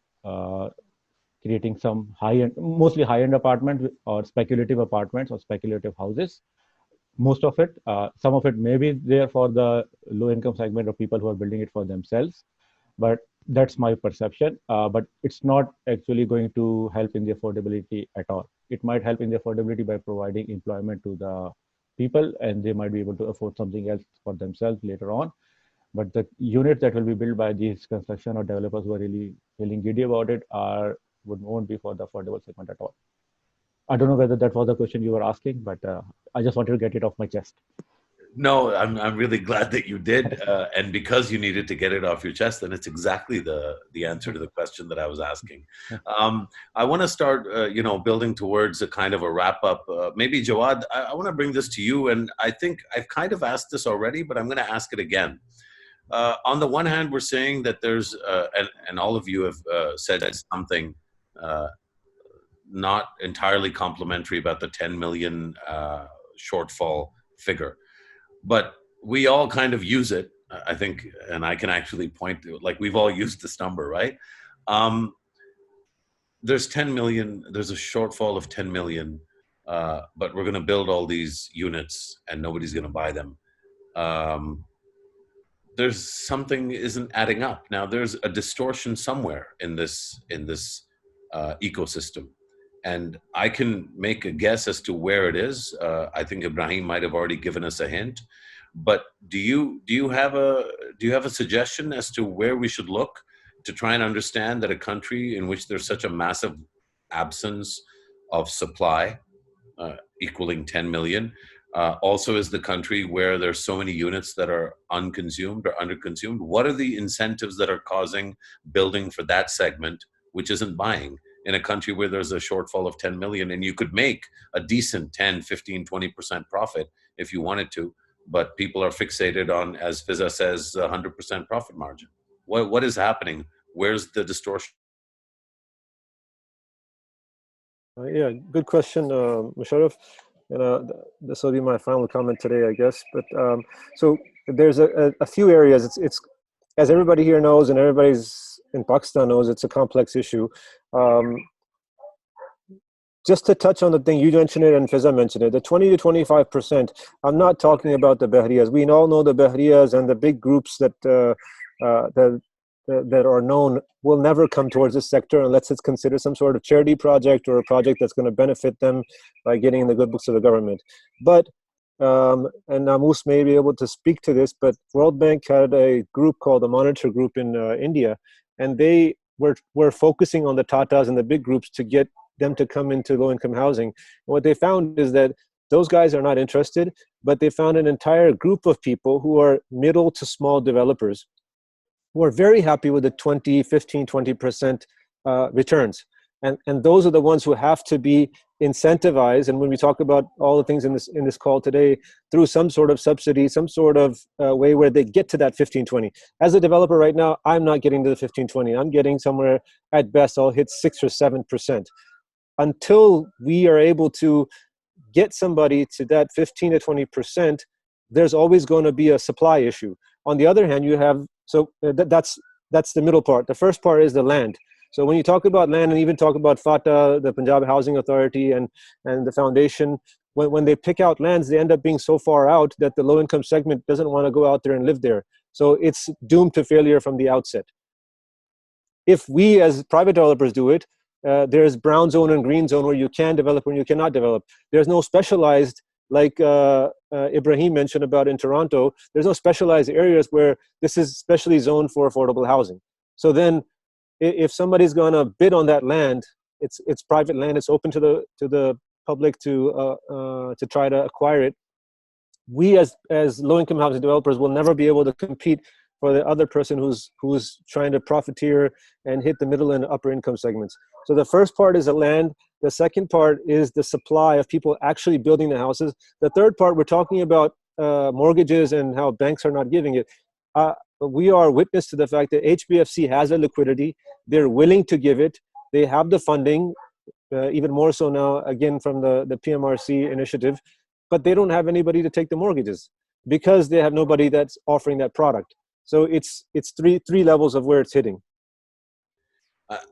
creating some high-end, mostly high-end apartments or speculative apartments or speculative houses. Most of it, some of it may be there for the low-income segment of people who are building it for themselves. But That's my perception, but it's not actually going to help in the affordability at all. It might help in the affordability by providing employment to the people, and they might be able to afford something else for themselves later on. But the units that will be built by these construction or developers who are really feeling giddy about it won't be for the affordable segment at all. I don't know whether that was the question you were asking, but I just wanted to get it off my chest. No, I'm really glad that you did, and because you needed to get it off your chest, then it's exactly the answer to the question that I was asking. I want to start, building towards a kind of a wrap up. Maybe Jawad, I want to bring this to you, and I think I've kind of asked this already, but I'm going to ask it again. On the one hand, we're saying that there's, and all of you have said something not entirely complimentary about the 10 million shortfall figure. But we all kind of use it, I think, and I can actually point to it, like we've all used this number, right? There's 10 million, there's a shortfall of 10 million, but we're going to build all these units and nobody's going to buy them. There's something isn't adding up. Now there's a distortion somewhere in this ecosystem. And I can make a guess as to where it is. I think Ibrahim might have already given us a hint. But do you have a suggestion as to where we should look to try and understand that a country in which there's such a massive absence of supply, equaling 10 million, also is the country where there's so many units that are unconsumed or underconsumed? What are the incentives that are causing building for that segment, which isn't buying? In a country where there's a shortfall of 10 million and you could make a decent 10, 15, 20% profit if you wanted to, but people are fixated on, as Fiza says, 100% profit margin. What is happening? Where's the distortion? Yeah, good question, Musharraf. This will be my final comment today, I guess. But so there's a few areas. It's as everybody here knows, and everybody's in Pakistan knows, it's a complex issue. Just to touch on the thing, you mentioned it and Fiza mentioned it, the 20 to 25%, I'm not talking about the Bahriyas. We all know the Bahriyas and the big groups that are known will never come towards this sector unless it's considered some sort of charity project or a project that's going to benefit them by getting in the good books of the government. But, and Namus may be able to speak to this, but World Bank had a group called the Monitor Group in India, and they were focusing on the Tatas and the big groups to get them to come into low-income housing. And what they found is that those guys are not interested, but they found an entire group of people who are middle to small developers who are very happy with the 20, 15, 20% returns. And those are the ones who have to be incentivized. And when we talk about all the things in this call today, through some sort of subsidy, some sort of way where they get to that 15, 20. As a developer right now, I'm not getting to the 15, 20. I'm getting somewhere, at best, I'll hit 6 or 7%. Until we are able to get somebody to that 15 to 20%, there's always going to be a supply issue. On the other hand, you have, so that's the middle part. The first part is the land. So when you talk about land and even talk about FATA, the Punjab Housing Authority and the foundation, when they pick out lands, they end up being so far out that the low-income segment doesn't want to go out there and live there. So it's doomed to failure from the outset. If we as private developers do it, there's brown zone and green zone where you can develop and you cannot develop. There's no specialized, like Ibrahim mentioned about in Toronto, there's no specialized areas where this is specially zoned for affordable housing. So then if somebody's going to bid on that land, it's private land, it's open to the public to try to acquire it. We as low-income housing developers will never be able to compete for the other person who's trying to profiteer and hit the middle and upper income segments. So the first part is the land. The second part is the supply of people actually building the houses. The third part, we're talking about mortgages and how banks are not giving it. We are witness to the fact that HBFC has a liquidity. They're willing to give it. They have the funding, even more so now, again, from the PMRC initiative, but they don't have anybody to take the mortgages because they have nobody that's offering that product. So it's three levels of where it's hitting.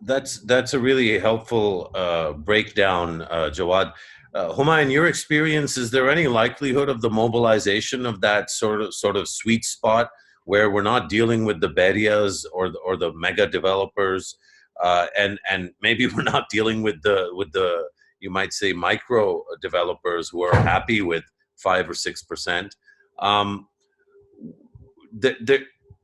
That's a really helpful breakdown, Jawad. Huma, in your experience, is there any likelihood of the mobilization of that sort of sweet spot where we're not dealing with the Berias or the mega developers, and maybe we're not dealing with the you might say micro developers who are happy with 5 or 6%.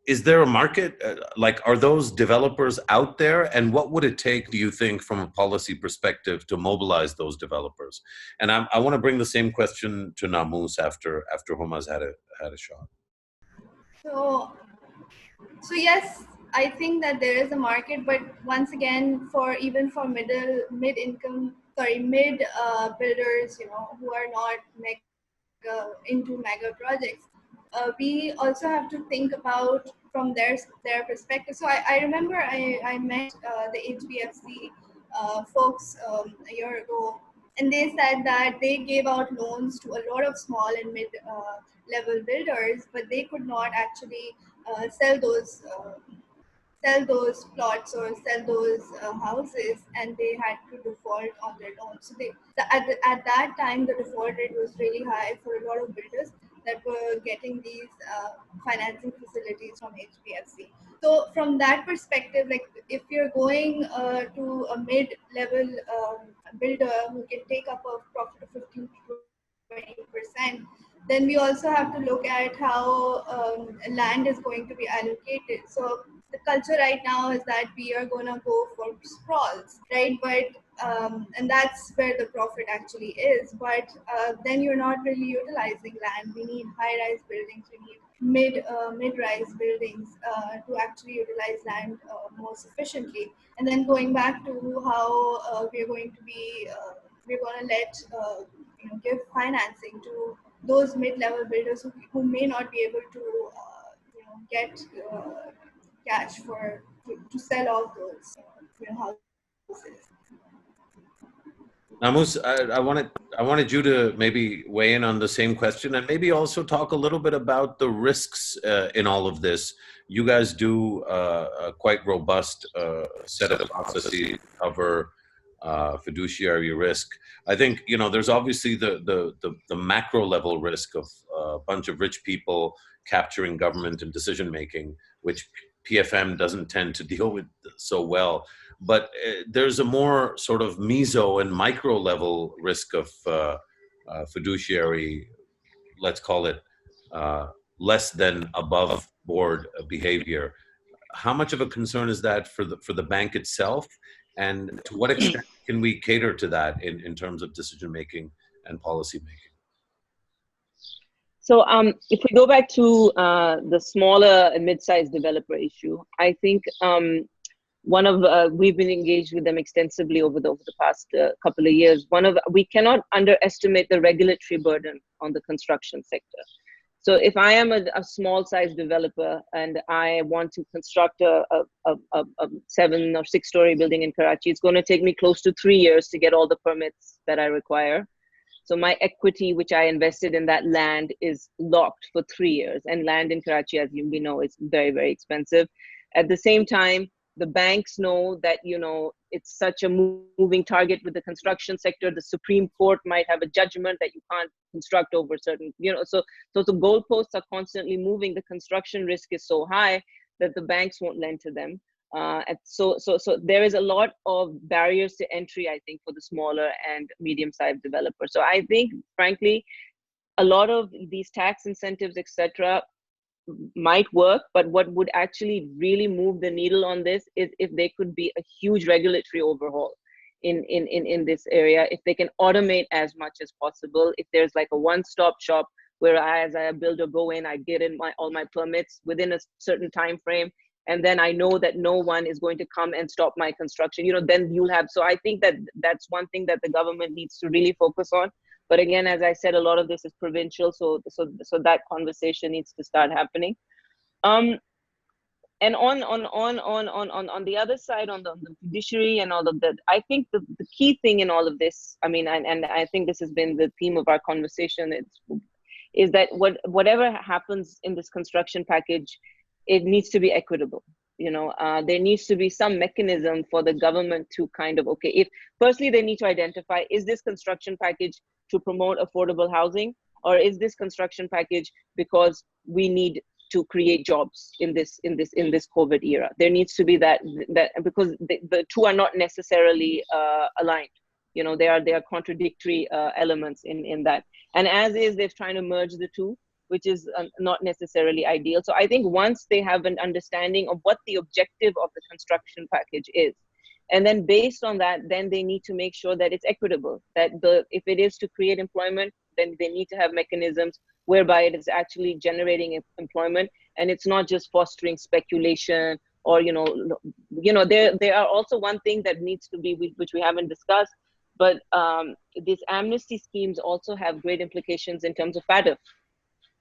Is there a market? Like, are those developers out there? And what would it take, do you think, from a policy perspective to mobilize those developers? And I want to bring the same question to Namus after Huma's had a shot. So yes, I think that there is a market, but once again, for mid builders, who are not into mega projects, we also have to think about from their perspective. So I remember I met the HBFC folks a year ago, and they said that they gave out loans to a lot of small and mid level builders, but they could not actually sell those plots or sell those houses, and they had to default on their loans. So at that time, the default rate was really high for a lot of builders that were getting these financing facilities from HBFC. So from that perspective, like if you're going to a mid-level builder who can take up a profit of 15 to 20%, then we also have to look at how land is going to be allocated. So the culture right now is that we are going to go for sprawls, right? But and that's where the profit actually is. But then you're not really utilizing land. We need high-rise buildings. We need mid-rise buildings to actually utilize land more sufficiently. And then going back to how we're going to let give financing to those mid-level builders who may not be able to get cash to sell off those houses. Namus, I wanted you to maybe weigh in on the same question, and maybe also talk a little bit about the risks in all of this. You guys do a quite robust set of processes to cover fiduciary risk. I think there's obviously the macro level risk of a bunch of rich people capturing government and decision making, which PFM doesn't tend to deal with so well. But there's a more sort of meso and micro level risk of fiduciary, let's call it less than above board behavior. How much of a concern is that for the bank itself? And to what extent can we cater to that in terms of decision making and policy making? So if we go back to the smaller and mid-sized developer issue, I think we've been engaged with them extensively over the past couple of years. We cannot underestimate the regulatory burden on the construction sector. So if I am a small-sized developer and I want to construct a 7 or 6-story building in Karachi, it's going to take me close to 3 years to get all the permits that I require. So my equity, which I invested in that land, is locked for 3 years. And land in Karachi, as we know, is very, very expensive. At the same time, the banks know that, it's such a moving target with the construction sector. The Supreme Court might have a judgment that you can't construct over certain, so the goalposts are constantly moving. The construction risk is so high that the banks won't lend to them. So there is a lot of barriers to entry, I think, for the smaller and medium-sized developers. So I think, frankly, a lot of these tax incentives, etc., might work, but what would actually really move the needle on this is if there could be a huge regulatory overhaul in this area, if they can automate as much as possible, if there's like a one-stop shop where I, as a builder, go in, I get in all my permits within a certain time frame, and then I know that no one is going to come and stop my construction, then you'll have. So I think that that's one thing that the government needs to really focus on. But again, as I said, a lot of this is provincial, so that conversation needs to start happening. And on the other side, on the judiciary and all of that, I think the key thing in all of this, and I think this has been the theme of our conversation, is that whatever happens in this construction package, it needs to be equitable. There needs to be some mechanism for the government to kind of, if firstly they need to identify, is this construction package to promote affordable housing, or is this construction package because we need to create jobs in this COVID era. There needs to be that because the two are not necessarily aligned. You know, they are contradictory elements in that. And as is, they're trying to merge the two, which is not necessarily ideal. So I think once they have an understanding of what the objective of the construction package is, and then based on that, then they need to make sure that it's equitable, that if it is to create employment, then they need to have mechanisms whereby it is actually generating employment, and it's not just fostering speculation or, there are also one thing that needs to be, which we haven't discussed, but these amnesty schemes also have great implications in terms of FATF.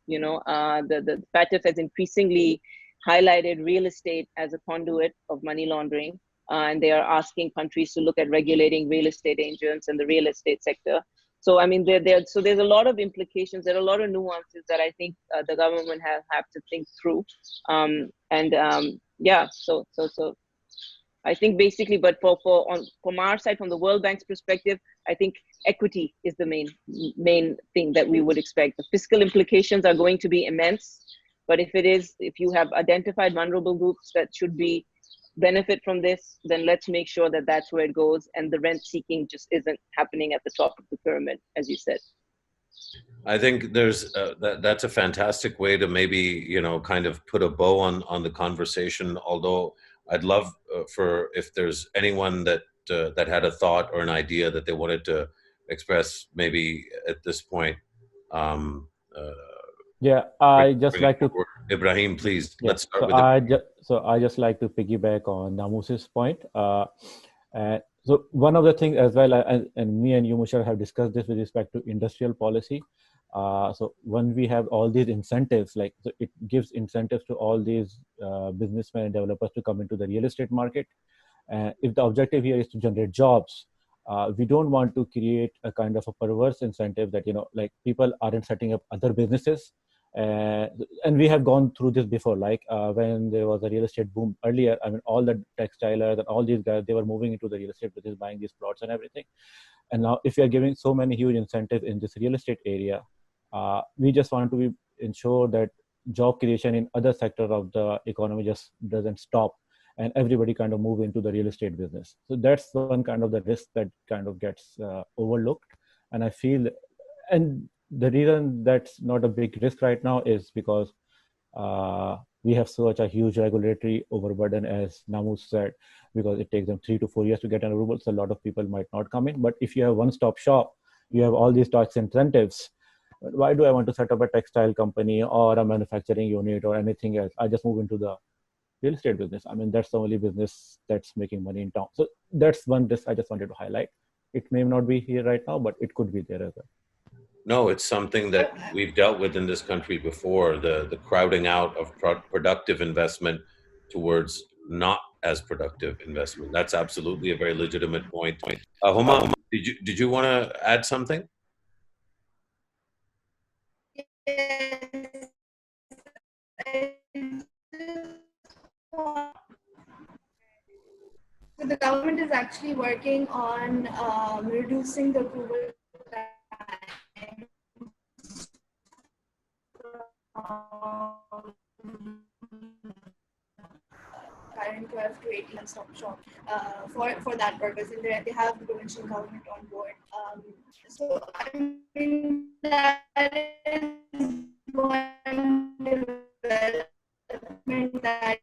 The FATF has increasingly highlighted real estate as a conduit of money laundering, and they are asking countries to look at regulating real estate agents and the real estate sector. So I mean, so there's a lot of implications. There are a lot of nuances that I think the government have to think through. So I think basically, but from our side, from the World Bank's perspective, I think equity is the main thing that we would expect. The fiscal implications are going to be immense, but if you have identified vulnerable groups that should be benefit from this, then let's make sure that that's where it goes, and the rent seeking just isn't happening at the top of the pyramid, as you said. I think there's that's a fantastic way to maybe kind of put a bow on the conversation. Although I'd love for if there's anyone that had a thought or an idea that they wanted to express maybe at this point. I just like to Ibrahim, please. Yeah. Let's start with I just like to piggyback on Namus's point. So one of the things as well, and me and you, Mushar, have discussed this with respect to industrial policy. So when we have all these incentives, so it gives incentives to all these businessmen and developers to come into the real estate market. If the objective here is to generate jobs, we don't want to create a kind of a perverse incentive that, people aren't setting up other businesses. And we have gone through this before, when there was a real estate boom earlier. I mean, all the textilers and all these guys, they were moving into the real estate business, buying these plots and everything. And now if we are giving so many huge incentives in this real estate area, we just want to ensure that job creation in other sectors of the economy just doesn't stop and everybody kind of move into the real estate business. So that's one kind of the risk that kind of gets overlooked. And I feel, and the reason that's not a big risk right now is because we have such a huge regulatory overburden, as Namus said, because it takes them 3 to 4 years to get an approval. So a lot of people might not come in. But if you have one-stop shop, you have all these tax incentives. Why do I want to set up a textile company or a manufacturing unit or anything else? I just move into the real estate business. I mean, that's the only business that's making money in town. So that's one risk I just wanted to highlight. It may not be here right now, but it could be there as well. No, it's something that we've dealt with in this country before, the crowding out of productive investment towards not as productive investment. That's absolutely a very legitimate point. Huma, did you want to add something? Yes. So the government is actually working on reducing the approval time current 12 to 18 stop shop for that purpose, and they have the provincial government on board. So I mean that is one development that.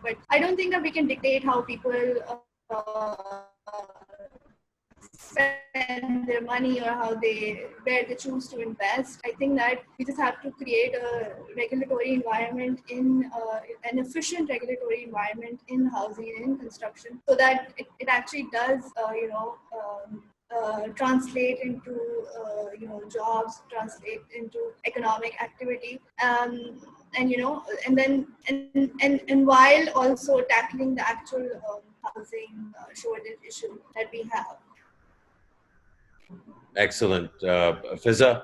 But I don't think that we can dictate how people spend their money or where they choose to invest. I think that we just have to create a regulatory environment an efficient regulatory environment in housing and in construction, so that it actually does, translate into jobs, translate into economic activity, and while also tackling the actual housing shortage issue that we have. Excellent. Fiza?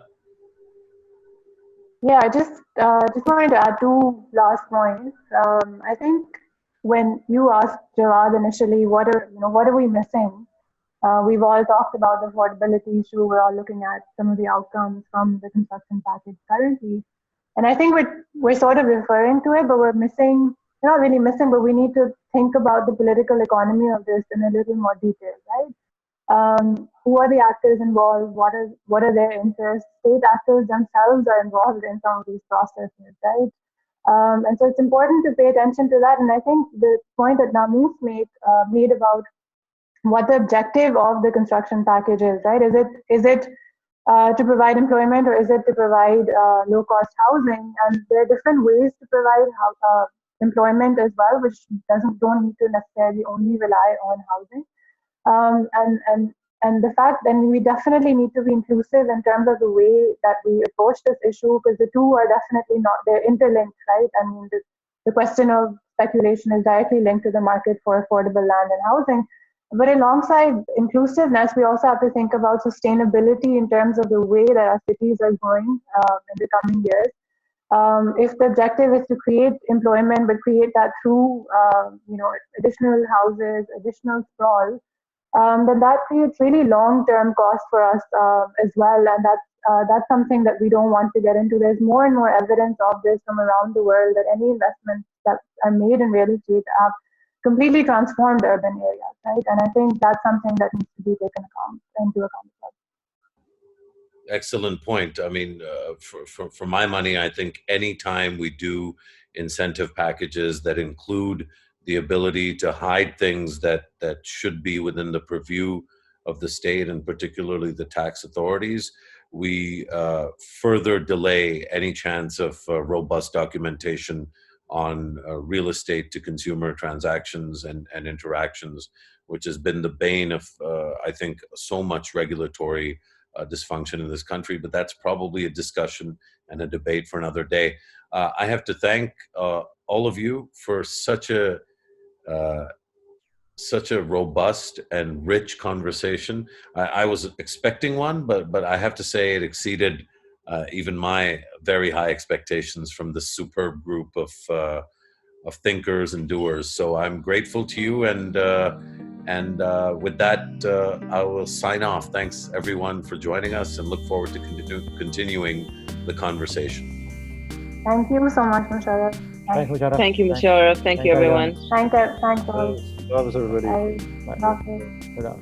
Yeah, I just wanted to add 2 last points. I think when you asked Jawad initially, what are we missing? We've all talked about the affordability issue. We're all looking at some of the outcomes from the construction package currently. And I think we're sort of referring to it, but we're missing, not really missing, but we need to think about the political economy of this in a little more detail, right? Who are the actors involved? What are their interests? State actors themselves are involved in some of these processes, right? And so it's important to pay attention to that. And I think the point that Namoos made about what the objective of the construction package is, right? Is it to provide employment, or is it to provide low-cost housing? And there are different ways to provide employment as well, which don't need to necessarily only rely on housing. And the fact, and we definitely need to be inclusive in terms of the way that we approach this issue, because the two are definitely not, they're interlinked, right? I mean, the question of speculation is directly linked to the market for affordable land and housing. But alongside inclusiveness, we also have to think about sustainability in terms of the way that our cities are going in the coming years. If the objective is to create employment, but create that through additional houses, additional sprawl, then that creates really long-term cost for us as well, and that's something that we don't want to get into. There's more and more evidence of this from around the world, that any investments that are made in real estate have completely transformed urban areas, right? And I think that's something that needs to be taken into account. Excellent point. I mean, for my money, I think any time we do incentive packages that include the ability to hide things that should be within the purview of the state, and particularly the tax authorities, we further delay any chance of robust documentation on real estate to consumer transactions and interactions, which has been the bane of, I think, so much regulatory dysfunction in this country. But that's probably a discussion and a debate for another day. I have to thank all of you for such a robust and rich conversation. I was expecting one, but I have to say it exceeded even my very high expectations from this superb group of thinkers and doers. So I'm grateful to you, and with that, I will sign off. Thanks everyone for joining us, and look forward to continuing the conversation. Thank you so much, Musharraf. Thank you, Musharraf. Thank you, Musharraf. Thank you, everyone. Thanks all. That was everybody. Bye. Bye.